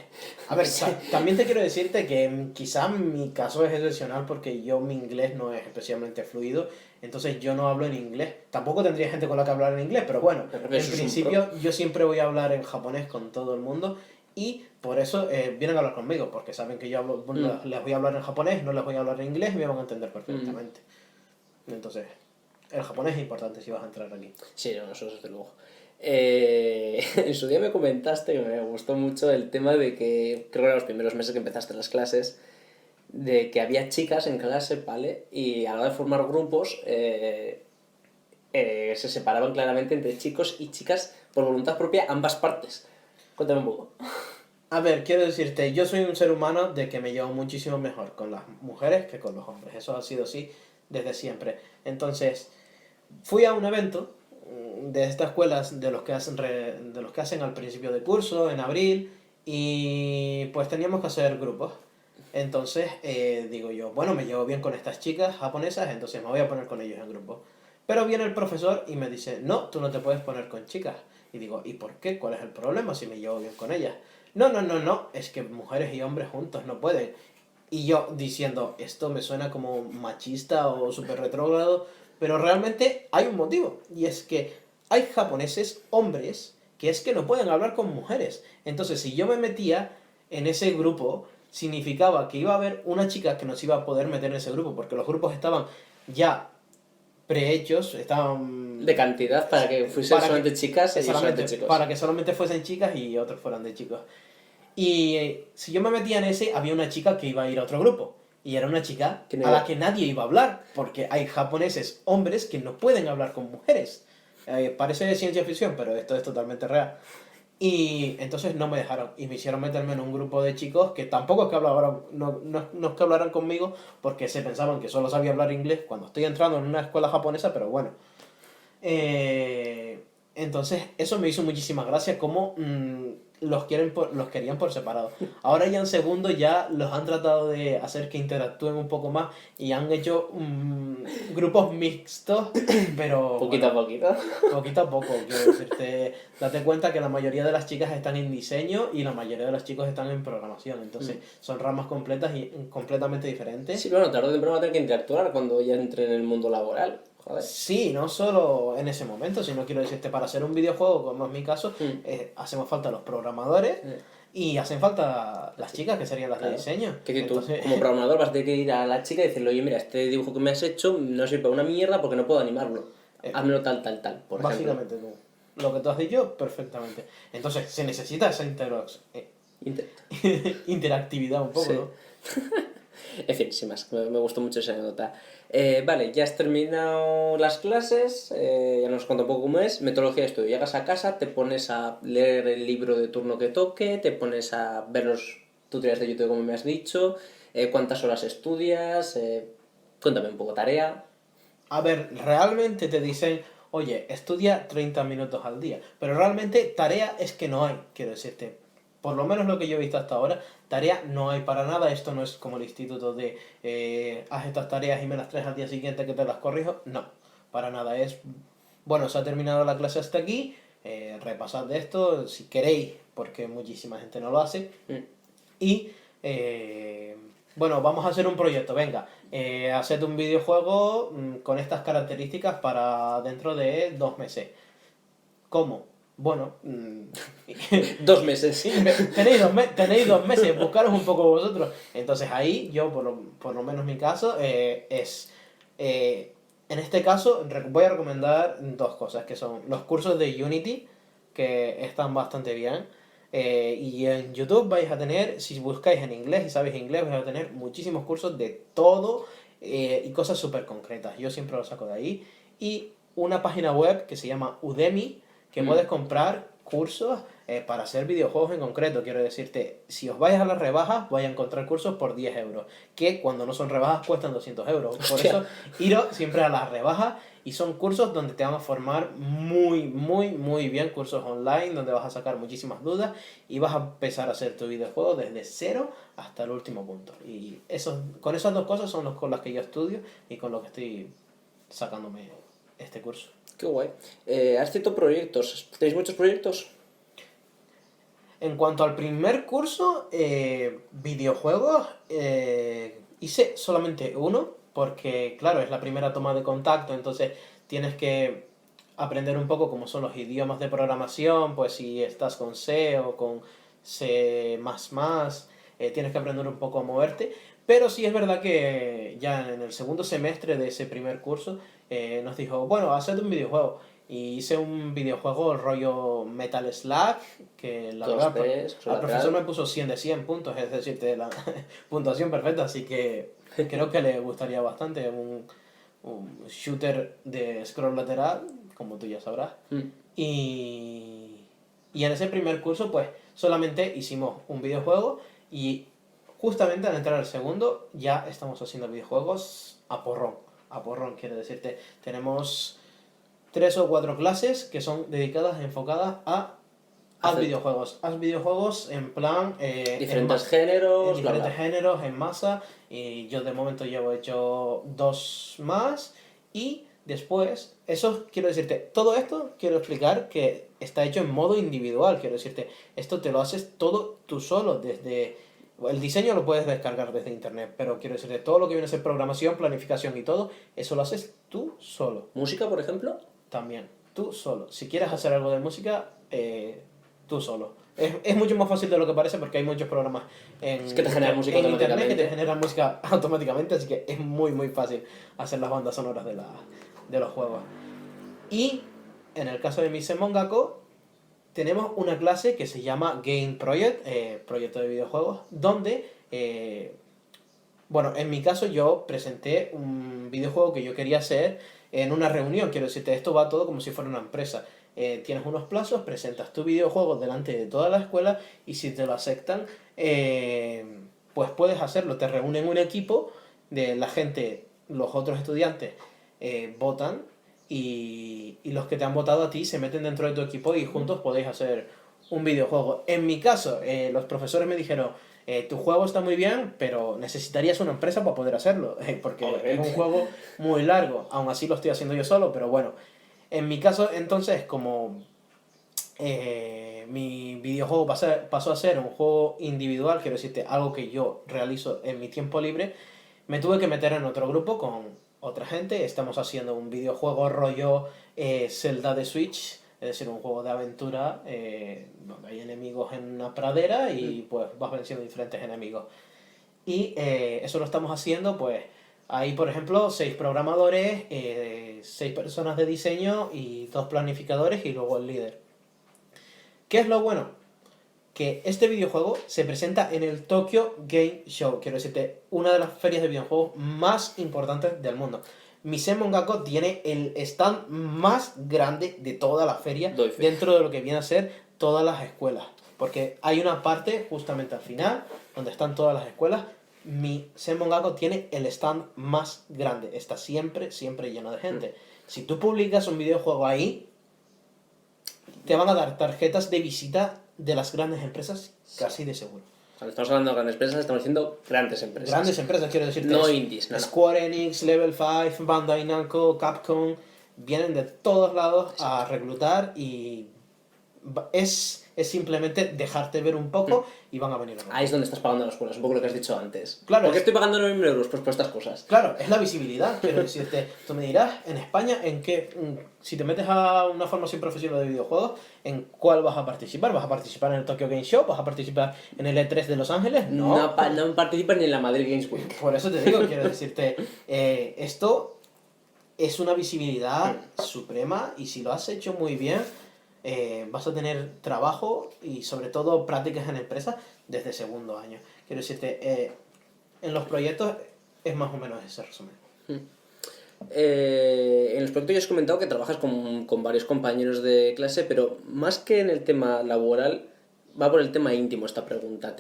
A ver, también te quiero decirte que quizá mi caso es excepcional porque mi inglés no es especialmente fluido, entonces yo no hablo en inglés. Tampoco tendría gente con la que hablar en inglés, pero bueno, Pero en eso es un principio yo siempre voy a hablar en japonés con todo el mundo y por eso vienen a hablar conmigo, porque saben que yo hablo, les voy a hablar en japonés, no les voy a hablar en inglés y me van a entender perfectamente. Entonces, el japonés es importante si vas a entrar aquí. Sí, no, eso desde luego. En su día me comentaste que me gustó mucho el tema de que, creo que eran los primeros meses que empezaste las clases, de que había chicas en clase, ¿vale? Y a la hora de formar grupos se separaban claramente entre chicos y chicas por voluntad propia, ambas partes. Cuéntame un poco. A ver, quiero decirte, yo soy un ser humano de que me llevo muchísimo mejor con las mujeres que con los hombres. Eso ha sido así desde siempre. Entonces, fui a un evento de estas escuelas de los que hacen al principio de curso, en abril, y pues teníamos que hacer grupos. Entonces, digo yo, bueno, me llevo bien con estas chicas japonesas, entonces me voy a poner con ellos en grupo. Pero viene el profesor y me dice, no, tú no te puedes poner con chicas. Y digo, ¿y por qué? ¿Cuál es el problema si me llevo bien con ellas? No, es que mujeres y hombres juntos no pueden. Y yo diciendo, esto me suena como machista o súper retrógrado, pero realmente hay un motivo, y es que hay japoneses, hombres, que es que no pueden hablar con mujeres. Entonces, si yo me metía en ese grupo, significaba que iba a haber una chica que nos iba a poder meter en ese grupo, porque los grupos estaban ya prehechos, estaban... De cantidad para que fuesen solamente chicas y solamente chicos. Para que solamente fuesen chicas y otros fueran de chicos. Y si yo me metía en ese, había una chica que iba a ir a otro grupo. Y era una chica a la que nadie iba a hablar, porque hay japoneses, hombres, que no pueden hablar con mujeres. Parece de ciencia ficción, pero esto es totalmente real. Y entonces no me dejaron, y me hicieron meterme en un grupo de chicos que tampoco es que hablaran, no es que hablaran conmigo, porque se pensaban que solo sabía hablar inglés cuando estoy entrando en una escuela japonesa, pero bueno. Entonces, eso me hizo muchísima gracia, como los querían por separado. Ahora ya en segundo ya los han tratado de hacer que interactúen un poco más y han hecho grupos mixtos, pero Poquito a poquito. poquito a poco, quiero decirte. Date cuenta que la mayoría de las chicas están en diseño y la mayoría de los chicos están en programación, entonces son ramas completas y completamente diferentes. Sí, bueno, tarde o temprano va a tener que interactuar cuando ya entre en el mundo laboral. Joder. Sí, no solo en ese momento, sino quiero decirte, para hacer un videojuego, como es mi caso, hacemos falta los programadores y hacen falta las chicas, que serían las de diseño. Que tú, Entonces, como programador, vas a tener que ir a la chica y decirle, oye, mira, este dibujo que me has hecho no sirve para una mierda porque no puedo animarlo. Házmelo tal, por básicamente ejemplo. lo que tú has dicho, perfectamente. Entonces, se necesita esa interactividad un poco, Sí. ¿no? En fin, sin más, me gustó mucho esa anécdota. Vale, ya has terminado las clases, ya nos cuenta un poco cómo es. Metodología de estudio. Llegas a casa, te pones a leer el libro de turno que toque, te pones a ver los tutoriales de YouTube como me has dicho, cuántas horas estudias, cuéntame un poco, tarea. A ver, realmente te dicen oye, estudia 30 minutos al día. Pero realmente tarea es que no hay, quiero decirte. Por lo menos lo que yo he visto hasta ahora, tarea no hay para nada. Esto no es como el instituto de haz estas tareas y me las traes al día siguiente que te las corrijo. No, para nada. Es, bueno, se ha terminado la clase hasta aquí, repasad de esto si queréis, porque muchísima gente no lo hace. Y, bueno, vamos a hacer un proyecto, venga, haced un videojuego con estas características para dentro de 2 meses. ¿Cómo? Bueno, 2 meses. tenéis 2 meses, buscaros un poco vosotros. Entonces ahí yo, por lo menos mi caso, es... en este caso voy a recomendar 2 cosas, que son los cursos de Unity, que están bastante bien. Y en YouTube vais a tener, si buscáis en inglés y sabéis inglés, vais a tener muchísimos cursos de todo y cosas súper concretas. Yo siempre lo saco de ahí. Y una página web que se llama Udemy, que puedes comprar cursos para hacer videojuegos en concreto. Quiero decirte, si os vais a las rebajas, vais a encontrar cursos por 10 euros, que cuando no son rebajas cuestan 200 euros. Por Hostia. eso, iros siempre a las rebajas y son cursos donde te van a formar muy, muy, muy bien, cursos online, donde vas a sacar muchísimas dudas y vas a empezar a hacer tu videojuego desde cero hasta el último punto. Y con esas 2 cosas son con las que yo estudio y con lo que estoy sacándome este curso. Qué guay. ¿Has cierto proyectos? ¿Tenéis muchos proyectos? En cuanto al primer curso, videojuegos, hice solamente uno, porque claro, es la primera toma de contacto, entonces tienes que aprender un poco cómo son los idiomas de programación, pues si estás con C o con C++, tienes que aprender un poco a moverte. Pero sí es verdad que ya en el segundo semestre de ese primer curso nos dijo, bueno, haced un videojuego. Y hice un videojuego rollo Metal Slug, que la verdad al profesor me puso 100 de 100 puntos, es decir, de la puntuación perfecta, así que creo que le gustaría bastante un shooter de scroll lateral, como tú ya sabrás. Y en ese primer curso, pues, solamente hicimos un videojuego y justamente al entrar al segundo ya estamos haciendo videojuegos a porrón. A porrón, quiero decirte. Tenemos 3 o 4 clases que son dedicadas, enfocadas a videojuegos. Haz videojuegos en plan... Diferentes géneros. diferentes géneros, en masa. Y yo de momento llevo hecho 2 más. Y después, eso quiero decirte, todo esto quiero explicar que está hecho en modo individual. Quiero decirte, esto te lo haces todo tú solo. Desde el diseño lo puedes descargar desde internet, pero quiero decirte, todo lo que viene a ser programación, planificación y todo, eso lo haces tú solo. ¿Música, por ejemplo? También, tú solo. Si quieres hacer algo de música, tú solo. Es mucho más fácil de lo que parece porque hay muchos programas Es que te generan música en internet que automáticamente. te generan música automáticamente, así que es muy muy fácil hacer las bandas sonoras de los juegos. Y en el caso de Mise Mongako, tenemos una clase que se llama Game Project, proyecto de videojuegos, donde, bueno, en mi caso yo presenté un videojuego que yo quería hacer en una reunión. Quiero decirte, esto va todo como si fuera una empresa. Tienes unos plazos, presentas tu videojuego delante de toda la escuela y si te lo aceptan, pues puedes hacerlo. Te reúnen un equipo de la gente, los otros estudiantes votan y los que te han votado a ti se meten dentro de tu equipo y juntos podéis hacer un videojuego. En mi caso, los profesores me dijeron, tu juego está muy bien, pero necesitarías una empresa para poder hacerlo, porque es un juego muy largo. Aún así lo estoy haciendo yo solo, pero bueno. En mi caso, entonces, como mi videojuego pasó a ser un juego individual, quiero decirte, algo que yo realizo en mi tiempo libre, me tuve que meter en otro grupo con otra gente. Estamos haciendo un videojuego rollo Zelda de Switch, es decir, un juego de aventura donde hay enemigos en una pradera y pues vas venciendo diferentes enemigos. Y eso lo estamos haciendo, pues, hay, por ejemplo, 6 programadores, 6 personas de diseño y 2 planificadores y luego el líder. ¿Qué es lo bueno? Que este videojuego se presenta en el Tokyo Game Show, quiero decirte, una de las ferias de videojuegos más importantes del mundo. Mise Mongako tiene el stand más grande de toda la feria, dentro de lo que viene a ser todas las escuelas. Porque hay una parte justamente al final, donde están todas las escuelas, mi Senmongako tiene el stand más grande. Está siempre, siempre lleno de gente. Si tú publicas un videojuego ahí, te van a dar tarjetas de visita de las grandes empresas casi de seguro. Cuando estamos hablando de grandes empresas, estamos diciendo grandes empresas. Grandes empresas, quiero decir. No indies, no. Square Enix, Level 5, Bandai Namco, Capcom, vienen de todos lados a reclutar y es simplemente dejarte ver un poco y van a venir a ver. Ahí es donde estás pagando las escuelas, un poco lo que has dicho antes. Claro, ¿Por qué estoy pagando 9.000 euros? Pues por estas cosas. Claro, es la visibilidad, quiero decirte. Tú me dirás, en España, en qué, si te metes a una formación profesional de videojuegos, ¿en cuál vas a participar? ¿Vas a participar en el Tokyo Game Show? ¿Vas a participar en el E3 de Los Ángeles? No participan ni en la Madrid Games Week. Por eso te digo, quiero decirte, esto es una visibilidad suprema y si lo has hecho muy bien, vas a tener trabajo y sobre todo prácticas en empresas desde segundo año. Quiero decirte, en los proyectos es más o menos ese resumen. En los proyectos ya has comentado que trabajas con varios compañeros de clase, pero más que en el tema laboral, va por el tema íntimo esta pregunta.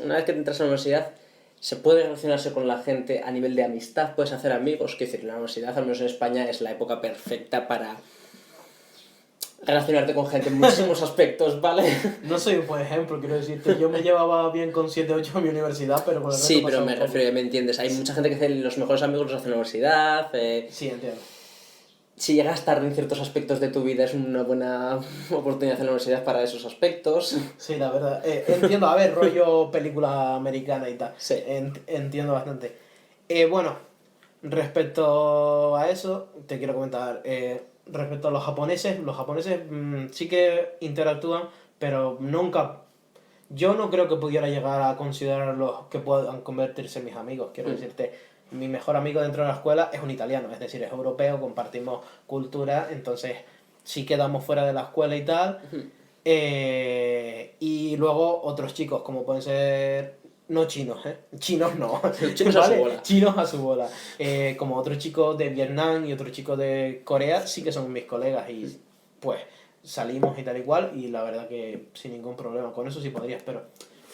Una vez que te entras a la universidad, ¿se puede relacionarse con la gente a nivel de amistad? ¿Puedes hacer amigos? Quiero decir, la universidad, al menos en España, es la época perfecta para relacionarte con gente en muchísimos aspectos, ¿vale? No soy un buen ejemplo, quiero decirte, yo me llevaba bien con 7 8 en mi universidad, pero con el resto Sí, pero pasaba me un poco. refiero, me entiendes. Hay mucha gente que hace los mejores amigos los hace en la universidad. Sí, entiendo. Si llegas tarde en ciertos aspectos de tu vida es una buena oportunidad en la universidad para esos aspectos. Sí, la verdad. Entiendo, a ver, rollo película americana y tal. Sí. Entiendo bastante. Bueno, respecto a eso, te quiero comentar. Respecto a los japoneses sí que interactúan, pero nunca. Yo no creo que pudiera llegar a considerarlos que puedan convertirse en mis amigos. Quiero decirte, mi mejor amigo dentro de la escuela es un italiano, es decir, es europeo, compartimos cultura, entonces sí quedamos fuera de la escuela y tal. Y luego otros chicos, como pueden ser. No chinos, ¿eh? Chinos no. Chinos a su bola. Chinos a su bola. Como otros chicos de Vietnam y otros chicos de Corea, sí que son mis colegas y pues salimos y tal y cual. Y la verdad que sin ningún problema. Con eso sí podrías, pero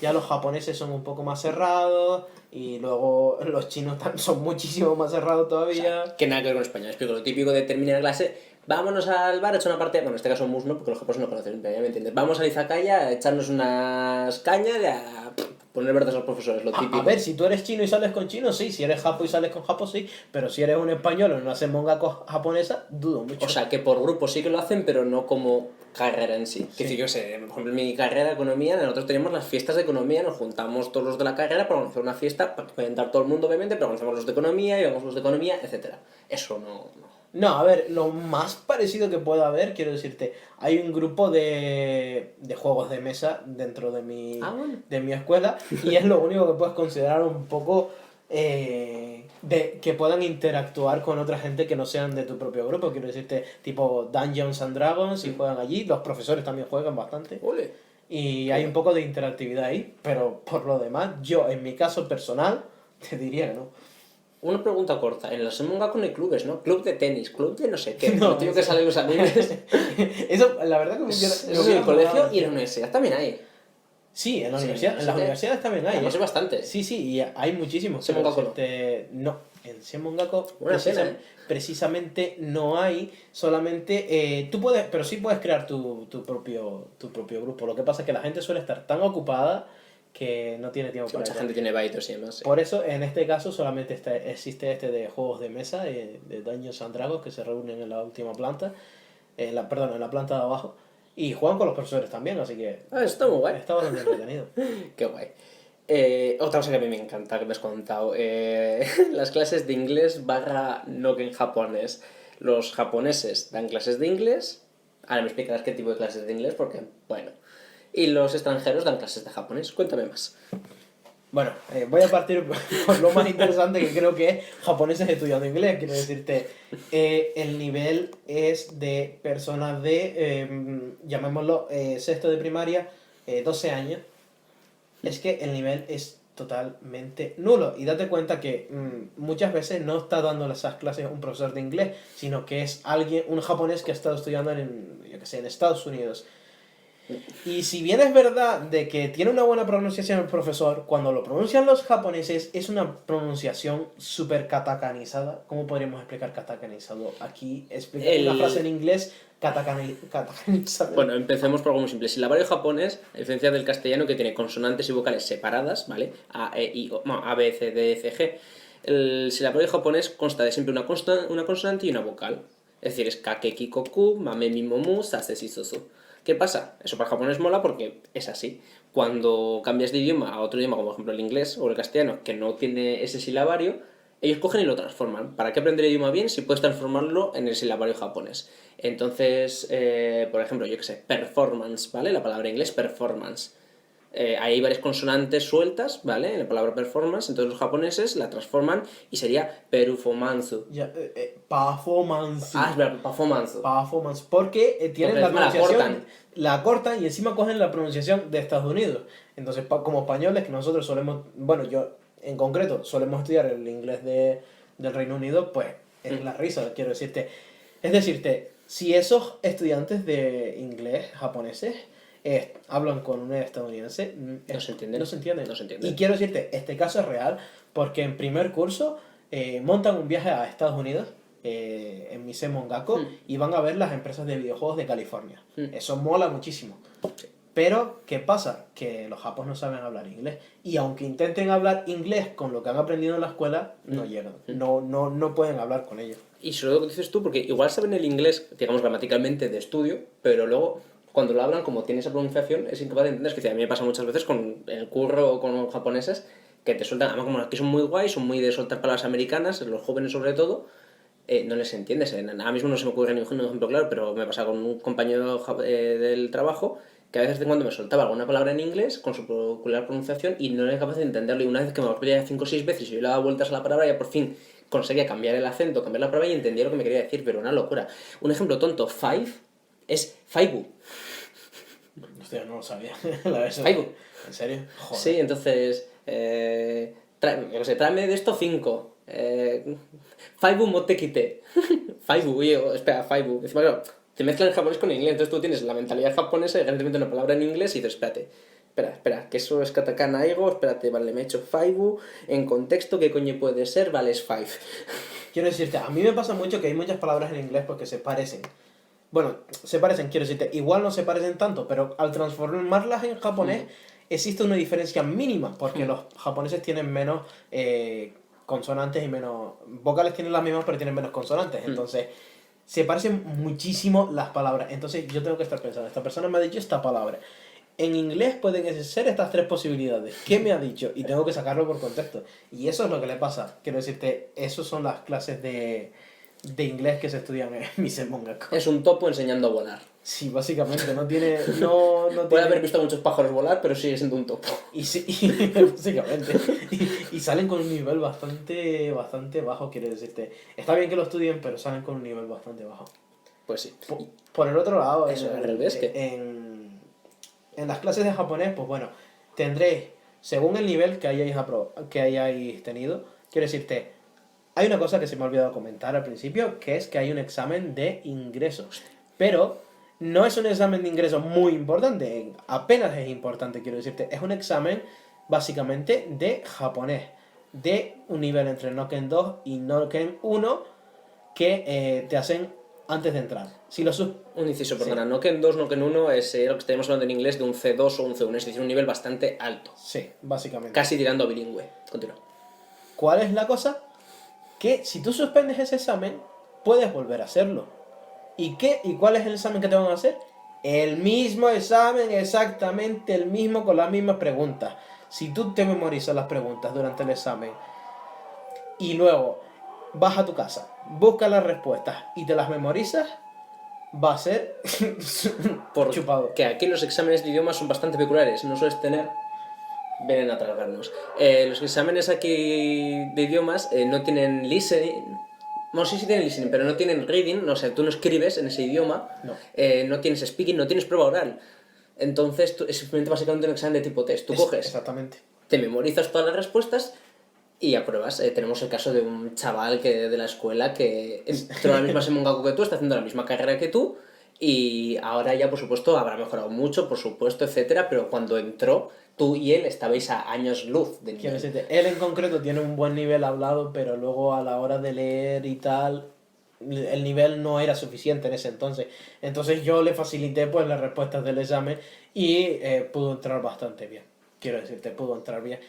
ya los japoneses son un poco más cerrados y luego los chinos son muchísimo más cerrados todavía. O sea, que nada que ver con España. Explico lo típico de terminar clase. Vámonos al bar a echar una partida. Bueno, en este caso mus no, porque los japoneses no conocen, pero ya me entiendes. Vamos al izakaya a echarnos unas cañas y a poner verdes a los profesores, lo típico. A ver, si tú eres chino y sales con chino, sí. Si eres japo y sales con japo, sí. Pero si eres un español o no haces mongako japonesa, dudo mucho. O sea, que por grupo sí que lo hacen, pero no como carrera en sí. Que decir, yo sé, por ejemplo, en mi carrera de economía, nosotros teníamos las fiestas de economía, nos juntamos todos los de la carrera para organizar una fiesta, para que pueda entrar todo el mundo, obviamente, pero organizamos los de economía, íbamos los de economía, etcétera. Eso no. No, a ver, lo más parecido que pueda haber, quiero decirte, hay un grupo de juegos de mesa dentro de Bueno. de mi escuela y es lo único que puedes considerar un poco de que puedan interactuar con otra gente que no sean de tu propio grupo. Quiero decirte, tipo Dungeons and Dragons, y juegan allí, los profesores también juegan bastante. Ole. Y hay un poco de interactividad ahí, pero por lo demás, yo en mi caso personal, te diría que no. Una pregunta corta. En los mangaka no hay clubes, ¿no? Club de tenis, club de no sé qué. No, No, tío que salen los animes. Eso, la verdad que Eso es en el colegio y en la universidad también hay. Sí, en la Sí, universidad, en las universidades también hay. Además hay bastante. Sí, sí, y hay muchísimos. Semongaku pero no. No, en Semongaku Una pena, precisamente no hay, solamente tú puedes, pero sí puedes crear tu propio grupo. Lo que pasa es que la gente suele estar tan ocupada que no tiene tiempo Sí, para mucha eso. gente tiene baitos y demás. Sí. Por eso, en este caso, solamente existe este de juegos de mesa, de Dungeons and Dragons, que se reúnen en la última planta, en la planta de abajo, y juegan con los profesores también, así que Está muy guay. está bastante entretenido. Qué guay. Otra cosa que a mí me encanta, que me has contado, las clases de inglés / no que en japonés. Los japoneses dan clases de inglés, ahora me explicarás qué tipo de clases de inglés, porque, bueno, y los extranjeros dan clases de japonés. Cuéntame más. Bueno, voy a partir por lo más interesante que creo que es japoneses estudiando inglés. Quiero decirte, el nivel es de personas de, llamémoslo, sexto de primaria, 12 años. Es que el nivel es totalmente nulo. Y date cuenta que muchas veces no está dando esas clases un profesor de inglés, sino que es un japonés que ha estado estudiando yo que sé, en Estados Unidos. Y si bien es verdad de que tiene una buena pronunciación el profesor, cuando lo pronuncian los japoneses es una pronunciación súper katakanizada. ¿Cómo podríamos explicar katakanizado? Aquí explica una frase en inglés katakanizada. Bueno, empecemos por algo muy simple. El silabario japonés, a diferencia del castellano que tiene consonantes y vocales separadas, ¿vale? A, E, I, O, no, A, B, C, D, F, G. El silabario japonés consta de siempre una consonante y una vocal. Es decir, es kake, kikoku, mame, mi, momu, sase, si, sosu. ¿Qué pasa? Eso para el japonés mola porque es así. Cuando cambias de idioma a otro idioma, como por ejemplo el inglés o el castellano, que no tiene ese silabario, ellos cogen y lo transforman. ¿Para qué aprender el idioma bien si puedes transformarlo en el silabario japonés? Entonces, por ejemplo, yo qué sé, performance, ¿vale? La palabra en inglés, performance. Hay varias consonantes sueltas, ¿vale? En la palabra performance, entonces los japoneses la transforman y sería performance. Ya, performance. Ah, es verdad, performance. Performance. Porque tienen Porque la encima la pronunciación. La cortan y encima cogen la pronunciación de Estados Unidos. Entonces, como españoles, que nosotros solemos. Bueno, yo en concreto solemos estudiar el inglés del Reino Unido, pues es la risa, quiero decirte. Es decirte, si esos estudiantes de inglés japoneses hablan con un estadounidense, No se entienden. No se entienden. No se entienden. Y quiero decirte, este caso es real porque en primer curso montan un viaje a Estados Unidos en Mise Mongako y van a ver las empresas de videojuegos de California. Eso mola muchísimo. Pero, ¿qué pasa? Que los japoneses no saben hablar inglés. Y aunque intenten hablar inglés con lo que han aprendido en la escuela, no llegan. No pueden hablar con ellos. Y solo lo que dices tú, porque igual saben el inglés, digamos, gramaticalmente de estudio, pero luego, cuando lo hablan, como tiene esa pronunciación, es incapaz de entender. Es que a mí me pasa muchas veces con el curro o con los japoneses, que te sueltan, además como aquí son muy guays, son muy de soltar palabras americanas, los jóvenes sobre todo, no les entiendes. Ahora mismo no se me ocurre ningún ejemplo claro, pero me pasa con un compañero del trabajo que a veces de cuando me soltaba alguna palabra en inglés con su peculiar pronunciación y no era capaz de entenderlo. Y una vez que me lo repetía 5 o 6 veces y yo le daba vueltas a la palabra, ya por fin conseguía cambiar el acento, cambiar la palabra y entendía lo que me quería decir, pero una locura. Un ejemplo tonto, five es faibu. Hostia, no lo sabía. La verdad. Faibu. ¿En serio? Joder. Sí, entonces, tráeme de esto 5. Faibu motekite. Faibu, espera, Faibu. Encima, claro, te mezclan el japonés con el inglés, entonces tú tienes la mentalidad japonesa y de repente una palabra en inglés y dices, espera, que eso es katakana aigo, espérate, vale, me he hecho Faibu, en contexto, ¿qué coño puede ser? Vale, es five. Quiero decirte, a mí me pasa mucho que hay muchas palabras en inglés porque se parecen. Bueno, se parecen, quiero decirte, igual no se parecen tanto, pero al transformarlas en japonés existe una diferencia mínima, porque los japoneses tienen menos consonantes y menos... Vocales tienen las mismas, pero tienen menos consonantes, entonces se parecen muchísimo las palabras. Entonces yo tengo que estar pensando, esta persona me ha dicho esta palabra. En inglés pueden ser estas 3 posibilidades. ¿Qué me ha dicho? Y tengo que sacarlo por contexto. Y eso es lo que le pasa. Quiero decirte, esas son las clases de inglés que se estudian en Mise Mongako. Es un topo enseñando a volar. Sí, básicamente, no tiene... No Puede tiene... haber visto a muchos pájaros volar, pero sigue siendo un topo. Básicamente. Y salen con un nivel bastante bajo, quiero decirte. Está bien que lo estudien, pero salen con un nivel bastante bajo. Pues sí. Por el otro lado, Eso, al revés, en las clases de japonés, pues bueno, tendréis, según el nivel que hayáis tenido, quiero decirte, hay una cosa que se me ha olvidado comentar al principio, que es que hay un examen de ingresos. Pero no es un examen de ingresos muy importante, apenas es importante, quiero decirte. Es un examen básicamente de japonés, de un nivel entre Noken 2 y Noken 1 que te hacen antes de entrar. Si lo Un inciso, perdona, Noken 2, Noken 1 es lo que estaríamos hablando en inglés de un C2 o un C1, es decir, un nivel bastante alto. Sí, básicamente. Casi tirando a bilingüe. Continúa. ¿Cuál es la cosa? Que si tú suspendes ese examen, puedes volver a hacerlo. ¿Y cuál es el examen que te van a hacer? El mismo examen, exactamente el mismo, con las mismas preguntas. Si tú te memorizas las preguntas durante el examen y luego vas a tu casa, buscas las respuestas y te las memorizas, va a ser chupado. Que aquí los exámenes de idiomas son bastante peculiares. No sueles tener... Vienen a tragarnos. Los exámenes aquí de idiomas no tienen listening. No sé si tienen listening, pero no tienen reading. O sea, tú no escribes en ese idioma. No tienes speaking, no tienes prueba oral. Entonces es simplemente básicamente un examen de tipo test. Tú coges, exactamente, te memorizas todas las respuestas y apruebas. Tenemos el caso de un chaval de la escuela que entró a la misma Semongaku que tú, está haciendo la misma carrera que tú, Y ahora ya, por supuesto, habrá mejorado mucho, por supuesto, etcétera, pero cuando entró, tú y él estabais a años luz de Quiero nivel. decirte, él en concreto tiene un buen nivel hablado, pero luego a la hora de leer y tal, el nivel no era suficiente en ese entonces. Entonces yo le facilité pues las respuestas del examen y pudo entrar bastante bien. Quiero decirte, pudo entrar bien.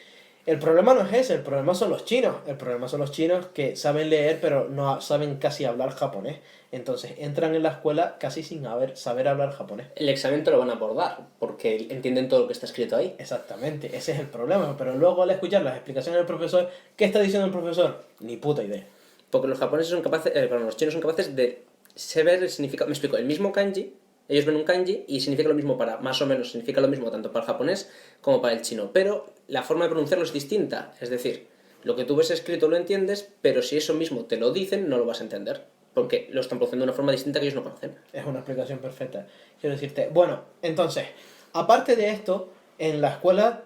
El problema no es ese, el problema son los chinos. El problema son los chinos que saben leer pero no saben casi hablar japonés. Entonces entran en la escuela casi sin saber hablar japonés. El examen te lo van a abordar, porque entienden todo lo que está escrito ahí. Exactamente, ese es el problema. Pero luego al escuchar las explicaciones del profesor, ¿qué está diciendo el profesor? Ni puta idea. Porque los japoneses son capaces, perdón, los chinos son capaces de saber el significado. Me explico, el mismo kanji, ellos ven un kanji y significa lo mismo para, más o menos, significa lo mismo tanto para el japonés como para el chino. Pero la forma de pronunciarlo es distinta. Es decir, lo que tú ves escrito lo entiendes, pero si eso mismo te lo dicen, no lo vas a entender. Porque lo están pronunciando de una forma distinta que ellos no conocen. Es una explicación perfecta. Quiero decirte, bueno, entonces, aparte de esto, en la escuela,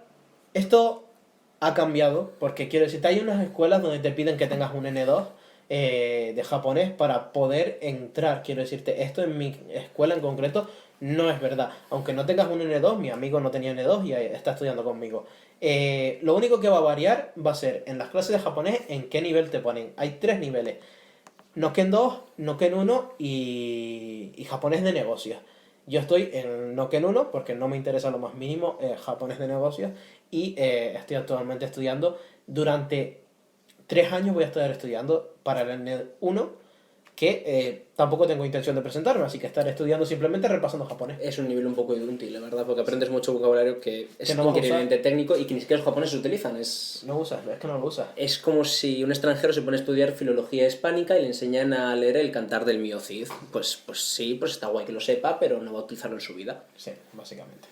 esto ha cambiado, porque quiero decirte, hay unas escuelas donde te piden que tengas un N2 de japonés para poder entrar. Quiero decirte, esto en mi escuela en concreto no es verdad. Aunque no tengas un N2, mi amigo no tenía N2 y está estudiando conmigo. Lo único que va a variar va a ser en las clases de japonés en qué nivel te ponen. Hay 3 niveles. Noken 2, Noken 1 y japonés de negocios. Yo estoy en Noken 1 porque no me interesa lo más mínimo japonés de negocios y estoy actualmente estudiando. Durante 3 años voy a estar estudiando para el N1 que tampoco tengo intención de presentarme, así que estaré estudiando simplemente repasando japonés. Es un nivel un poco inútil, la verdad, porque aprendes mucho vocabulario que es Que no vas a increíblemente técnico y que ni siquiera los japoneses utilizan. No usas, es que no lo usas. Es como si un extranjero se pone a estudiar filología hispánica y le enseñan a leer el Cantar del Mío Cid. Pues sí, pues está guay que lo sepa, pero no va a utilizarlo en su vida. Sí, básicamente.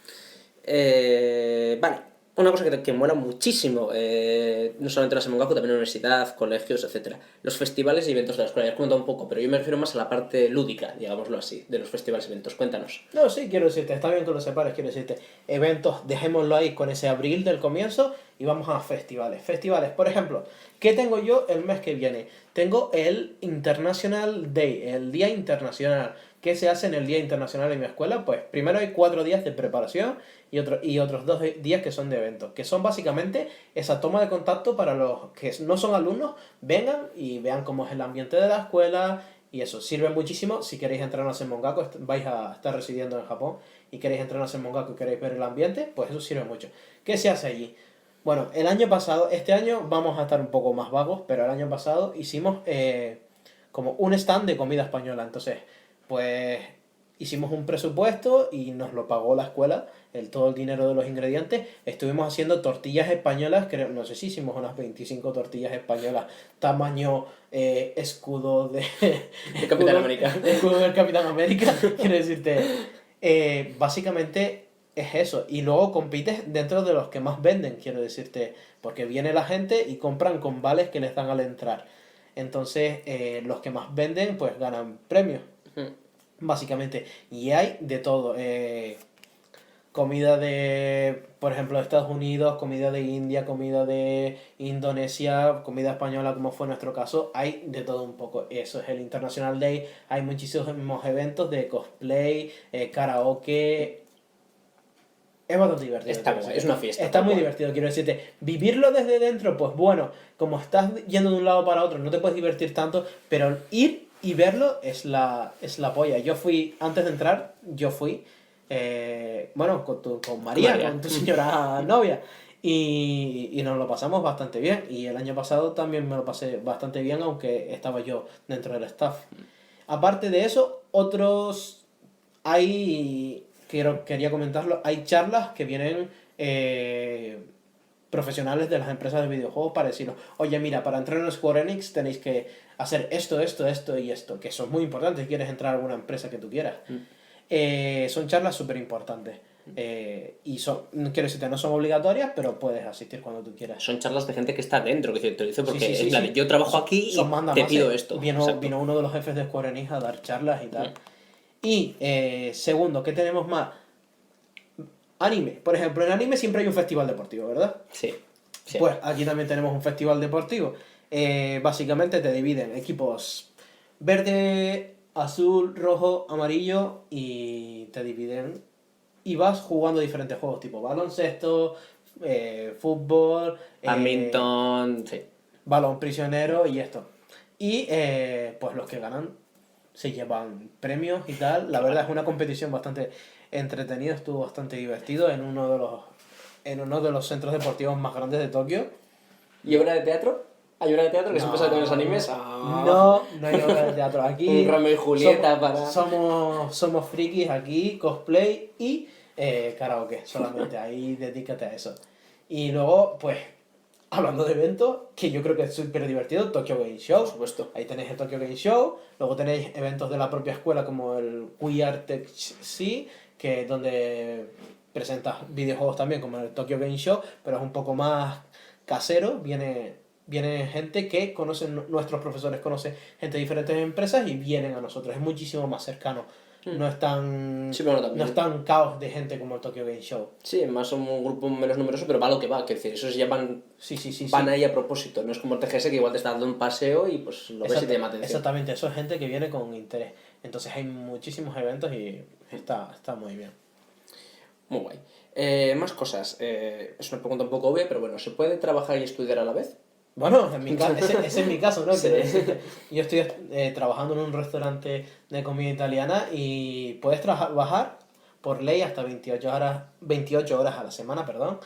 Vale, una cosa que mola muchísimo, no solamente en la Semongaku, también en la universidad, colegios, etcétera. Los festivales y eventos de la escuela. Ya he comentado un poco, pero yo me refiero más a la parte lúdica, digámoslo así, de los festivales y eventos. Cuéntanos. No, sí, quiero decirte, está bien que lo separes, quiero decirte, eventos, dejémoslo ahí con ese abril del comienzo y vamos a festivales. Festivales, por ejemplo, ¿qué tengo yo el mes que viene? Tengo el International Day, el Día Internacional. ¿Qué se hace en el Día Internacional en mi escuela? Pues primero hay 4 días de preparación y otros 2 días que son de eventos, que son básicamente esa toma de contacto para los que no son alumnos, vengan y vean cómo es el ambiente de la escuela. Y eso sirve muchísimo si queréis entrenarnos en Mongaku, vais a estar residiendo en Japón y queréis entrenarnos en Mongaku y queréis ver el ambiente, pues eso sirve mucho. ¿Qué se hace allí? Bueno, el año pasado, este año vamos a estar un poco más vagos, pero el año pasado hicimos como un stand de comida española. Entonces, pues hicimos un presupuesto y nos lo pagó la escuela, todo el dinero de los ingredientes. Estuvimos haciendo tortillas españolas, creo, no sé si hicimos unas 25 tortillas españolas, tamaño escudo de Capitán América. escudo del Capitán América. Quiero decirte, básicamente es eso. Y luego compites dentro de los que más venden, quiero decirte, porque viene la gente y compran con vales que les dan al entrar. Entonces, los que más venden, pues ganan premios. Básicamente. Y hay de todo. Comida de, por ejemplo, de Estados Unidos, comida de India, comida de Indonesia, comida española, como fue nuestro caso. Hay de todo un poco. Eso es el International Day. Hay muchísimos eventos de cosplay, karaoke. Es bastante divertido. Está guay, es una fiesta. Está muy divertido, quiero decirte. Vivirlo desde dentro, pues bueno, como estás yendo de un lado para otro, no te puedes divertir tanto, pero ir y verlo es la polla. Yo fui, antes de entrar, bueno, con María, con tu señora novia. Y nos lo pasamos bastante bien. Y el año pasado también me lo pasé bastante bien, aunque estaba yo dentro del staff. Aparte de eso, quería comentarlo, hay charlas que vienen profesionales de las empresas de videojuegos para decirnos, oye, mira, para entrar en Square Enix tenéis que hacer esto y esto, que son muy importantes si quieres entrar a alguna empresa que tú quieras. Son charlas súper importantes. Y quiero decirte, no son obligatorias, pero puedes asistir cuando tú quieras. Son charlas de gente que está dentro, que te lo dice porque Sí, es la de yo trabajo aquí y te pido esto. Vino uno de los jefes de Square Enix a dar charlas y tal. Y segundo, ¿qué tenemos más? Anime. Por ejemplo, en anime siempre hay un festival deportivo, ¿verdad? Sí. Pues aquí también tenemos un festival deportivo. Básicamente te dividen equipos verde, azul, rojo, amarillo y te dividen y vas jugando diferentes juegos tipo baloncesto, fútbol, Badminton, sí. balón prisionero y esto. Y pues los que ganan se llevan premios y tal. La verdad es una competición bastante entretenida, estuvo bastante divertido en uno de los centros deportivos más grandes de Tokio. ¿Y obra de teatro? ¿Hay obra de teatro que siempre sale con los animes? No hay obra de teatro aquí. Un Romeo y Julieta Somos frikis aquí, cosplay y karaoke, solamente. Ahí dedícate a eso. Y luego, pues, hablando de eventos, que yo creo que es súper divertido, Tokyo Game Show. Por supuesto. Ahí tenéis el Tokyo Game Show. Luego tenéis eventos de la propia escuela como el We Are Tech C, que es donde presentas videojuegos también como el Tokyo Game Show, pero es un poco más casero. Viene gente que nuestros profesores conocen gente de diferentes empresas y vienen a nosotros. Es muchísimo más cercano. No es tan, Sí, bueno, también. no es tan caos de gente como el Tokyo Game Show. Sí, más son un grupo menos numeroso, pero va lo que va. Quiero decir, esos ya van Sí. ahí a propósito. No es como el TGS que igual te está dando un paseo y pues lo ves y te llama atención. Exactamente, eso es gente que viene con interés. Entonces hay muchísimos eventos y está muy bien. Muy guay. Más cosas. Es una pregunta un poco obvia, pero bueno, ¿se puede trabajar y estudiar a la vez? Bueno, ese es mi caso, ¿no? Sí. Yo estoy trabajando en un restaurante de comida italiana y puedes trabajar por ley hasta 28 horas a la semana, perdón.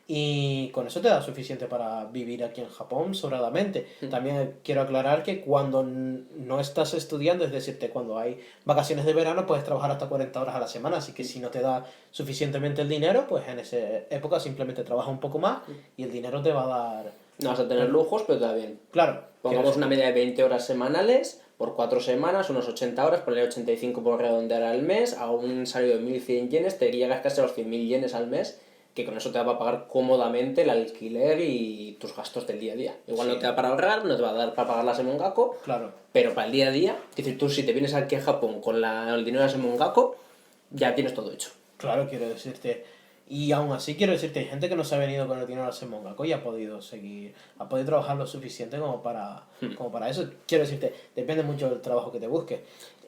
Y con eso te da suficiente para vivir aquí en Japón sobradamente. También quiero aclarar que cuando no estás estudiando, es decir, cuando hay vacaciones de verano, puedes trabajar hasta 40 horas a la semana. Así que si no te da suficientemente el dinero, pues en esa época simplemente trabaja un poco más y el dinero te va a dar... No vas a tener lujos, pero está bien. Claro. Pongamos una media de 20 horas semanales por 4 semanas, unos 80 horas, ponle 85 por redondear al mes, a un salario de 1.100 yenes, te llegas casi a los 100.000 yenes al mes, que con eso te va a pagar cómodamente el alquiler y tus gastos del día a día. Igual no te da para ahorrar, no te va a dar para pagar la Semongako, Claro. pero para el día a día, es decir, tú si te vienes aquí a Japón con el dinero de la Semongako, ya tienes todo hecho. Claro, quiero decirte. Y aún así quiero decirte, hay gente que no se ha venido con el dinero al Semongako y ha podido trabajar lo suficiente como para eso. Quiero decirte, depende mucho del trabajo que te busques.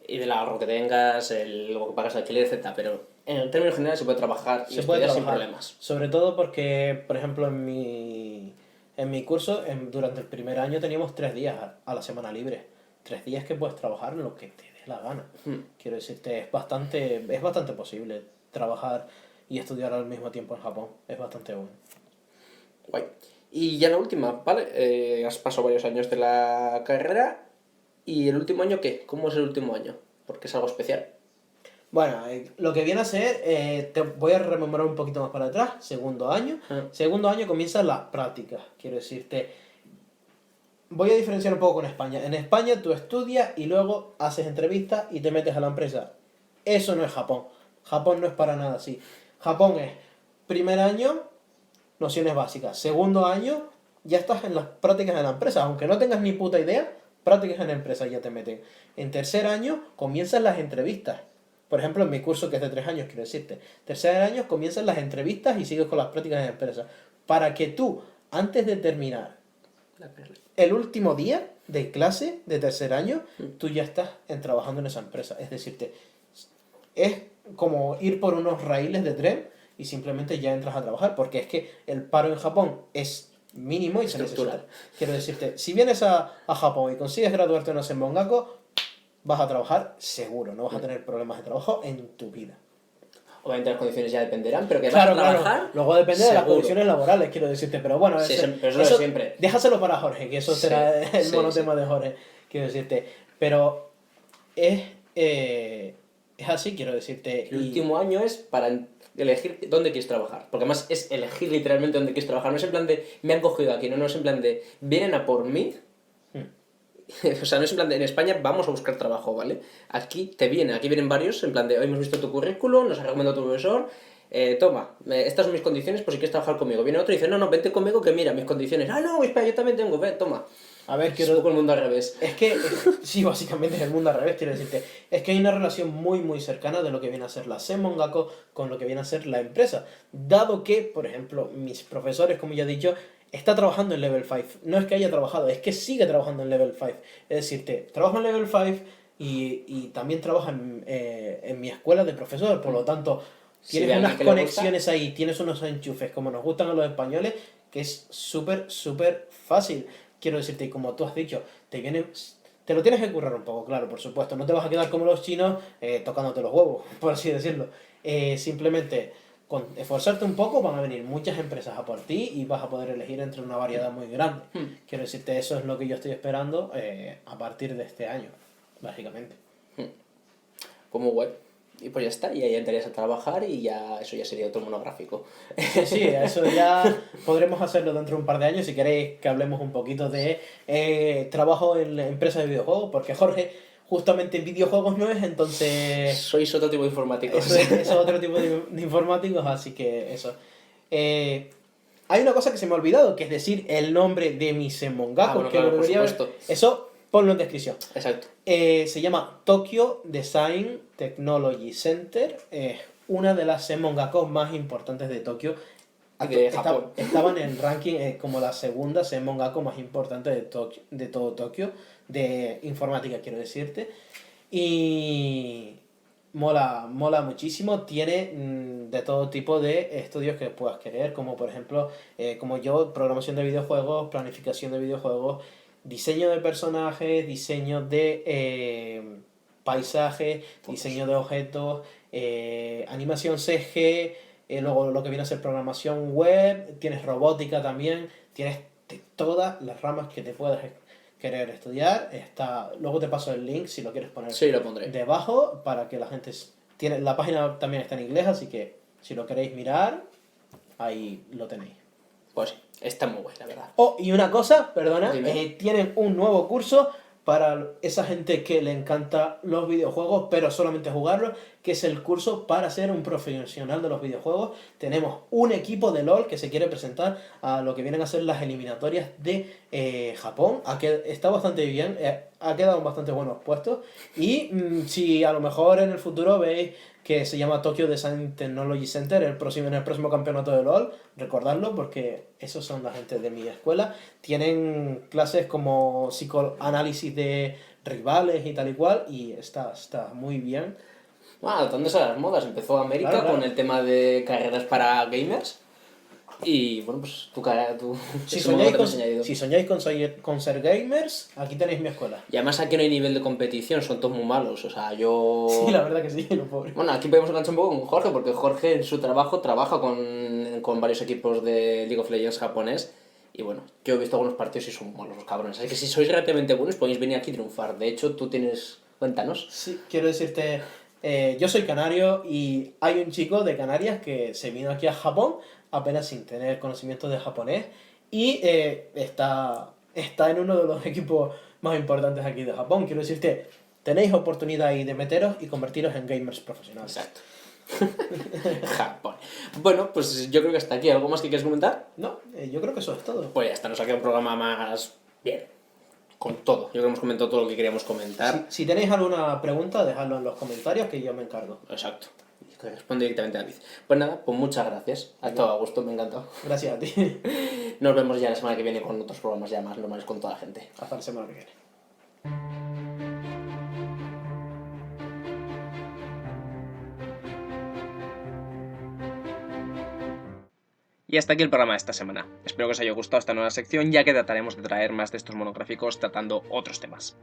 Y del ahorro que tengas, lo que pagas de alquiler, etc. Pero en términos generales se puede trabajar y estudiar sin problemas. Sobre todo porque, por ejemplo, en mi curso, durante el primer año teníamos 3 días a la semana libre. 3 días que puedes trabajar en lo que te dé la gana. Quiero decirte, es bastante posible trabajar y estudiar al mismo tiempo en Japón. Es bastante bueno. Guay. Y ya la última, ¿vale? Has pasado varios años de la carrera. ¿Y el último año qué? ¿Cómo es el último año? Porque es algo especial. Bueno, lo que viene a ser, te voy a rememorar un poquito más para atrás. Segundo año. Segundo año comienzan las prácticas. Quiero decirte, voy a diferenciar un poco con España. En España tú estudias y luego haces entrevistas y te metes a la empresa. Eso no es Japón. Japón no es para nada así. Japón es primer año, nociones básicas. Segundo año, ya estás en las prácticas de la empresa. Aunque no tengas ni puta idea, prácticas en la empresa ya te meten. En tercer año comienzan las entrevistas. Por ejemplo, en mi curso, que es de 3 años, quiero decirte. Tercer año comienzan las entrevistas y sigues con las prácticas en la empresa. Para que tú, antes de terminar el último día de clase de tercer año, tú ya estás trabajando en esa empresa. Es decirte, es como ir por unos raíles de tren y simplemente ya entras a trabajar. Porque es que el paro en Japón es mínimo y se necesita. Quiero decirte, si vienes a Japón y consigues graduarte en una Semongako, vas a trabajar seguro, no vas a tener problemas de trabajo en tu vida. Obviamente las condiciones ya dependerán, pero que vas Claro, a trabajar. claro. Luego depende de las seguro. condiciones laborales, quiero decirte, pero bueno, Sí, pero eso es de siempre. Déjaselo para Jorge, que eso será el monotema de Jorge, quiero decirte. Pero es así, quiero decirte. El último año es para elegir dónde quieres trabajar. Porque además es elegir literalmente dónde quieres trabajar. No es en plan de, me han cogido aquí, no es en plan de, vienen a por mí. O sea, no es en plan de, en España vamos a buscar trabajo, ¿vale? Aquí vienen varios, en plan de, hoy hemos visto tu currículum, nos ha recomendado tu profesor, toma, estas son mis condiciones por si quieres trabajar conmigo. Viene otro y dice, no, vente conmigo que mira, mis condiciones. Ah, no, espera, yo también tengo, toma. A ver, Es un poco el mundo al revés. Es que, sí, básicamente es el mundo al revés, quiero decirte. Es que hay una relación muy, muy cercana de lo que viene a ser la Semongako con lo que viene a ser la empresa. Dado que, por ejemplo, mis profesores, como ya he dicho, está trabajando en Level 5. No es que haya trabajado, es que sigue trabajando en Level 5. Es decirte, trabajo en Level 5, y también trabaja en mi escuela de profesor, por lo tanto, Si tienes ve a alguien unas que le gusta. conexiones ahí, tienes unos enchufes como nos gustan a los españoles, que es súper, súper fácil. Quiero decirte, y como tú has dicho, te lo tienes que currar un poco, claro, por supuesto. No te vas a quedar como los chinos tocándote los huevos, por así decirlo. Simplemente con esforzarte un poco van a venir muchas empresas a por ti y vas a poder elegir entre una variedad muy grande. Quiero decirte, eso es lo que yo estoy esperando a partir de este año, básicamente. Como web. Y pues ya está, y ahí entrarías a trabajar y ya eso ya sería otro monográfico. Sí, eso ya podremos hacerlo dentro de un par de años si queréis que hablemos un poquito de trabajo en empresas de videojuegos, porque Jorge justamente en videojuegos no es, entonces Sois otro tipo de informáticos. eso es otro tipo de informáticos, así que eso. Hay una cosa que se me ha olvidado, que es decir el nombre de mi Semongaku, Bueno, que claro, lo por debería haber. supuesto. Eso ponlo en descripción. Exacto. Se llama Tokyo Design Technology Center. Es una de las Semongaku más importantes de Tokio. De Japón. Estaba en el ranking como la segunda Semongaku más importante de todo Tokio, de informática quiero decirte. Y mola muchísimo. Tiene de todo tipo de estudios que puedas querer, como por ejemplo, como yo, programación de videojuegos, planificación de videojuegos, diseño de personajes, diseño de paisajes, diseño de objetos, animación CG, luego lo que viene a ser programación web, tienes robótica también, tienes de todas las ramas que te puedas querer estudiar. Luego te paso el link si lo quieres poner Sí, lo pondré. debajo para que la gente... La página también está en inglés, así que si lo queréis mirar, ahí lo tenéis. Pues sí, está muy guay, la verdad. Oh, y una cosa, perdona, Dime. tienen un nuevo curso para esa gente que le encanta los videojuegos, pero solamente jugarlos, que es el curso para ser un profesional de los videojuegos. Tenemos un equipo de LOL que se quiere presentar a lo que vienen a ser las eliminatorias de Japón. Está bastante bien, ha quedado en bastante buenos puestos. Y si a lo mejor en el futuro veis que se llama Tokyo Design Technology Center en el próximo campeonato de LOL, recordadlo porque esos son la gente de mi escuela. Tienen clases como psicoanálisis de rivales y tal y cual, y está muy bien. Bueno, adaptándose a las modas. Empezó América Claro, claro. con el tema de carreras para gamers. Y bueno, pues Si ese modo soñáis, te lo has añadido. si soñáis con ser gamers, aquí tenéis mi escuela. Y además aquí no hay nivel de competición, son todos muy malos. O sea, yo... Sí, la verdad que sí, lo pobre. Bueno, aquí podemos enganchar un poco con Jorge, porque Jorge en su trabajo trabaja con varios equipos de League of Legends japonés. Y bueno, yo he visto algunos partidos y son muy malos los cabrones. Así que si sois relativamente buenos, podéis venir aquí a triunfar. De hecho, tú tienes... Cuéntanos. Sí, quiero decirte, yo soy canario y hay un chico de Canarias que se vino aquí a Japón apenas sin tener conocimientos de japonés y está en uno de los equipos más importantes aquí de Japón. Quiero decirte, tenéis oportunidad ahí de meteros y convertiros en gamers profesionales. Exacto. Japón. Bueno, pues yo creo que hasta aquí. ¿Algo más que quieres comentar? No, yo creo que eso es todo. Pues ya está, nos ha quedado un programa más bien. Con todo. Yo creo que hemos comentado todo lo que queríamos comentar. Si tenéis alguna pregunta, dejadlo en los comentarios que yo me encargo. Exacto. Y que responde directamente a David. Pues nada, pues muchas gracias. Ha estado a gusto, me ha encantado. Gracias a ti. Nos vemos ya la semana que viene con otros programas ya más normales con toda la gente. Hasta la semana que viene. Y hasta aquí el programa de esta semana. Espero que os haya gustado esta nueva sección, ya que trataremos de traer más de estos monográficos tratando otros temas.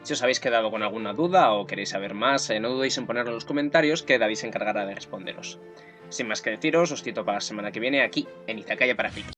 Si os habéis quedado con alguna duda o queréis saber más, no dudéis en ponerlo en los comentarios, que David se encargará de responderos. Sin más que deciros, os cito para la semana que viene aquí, en Izakaya para Frikis.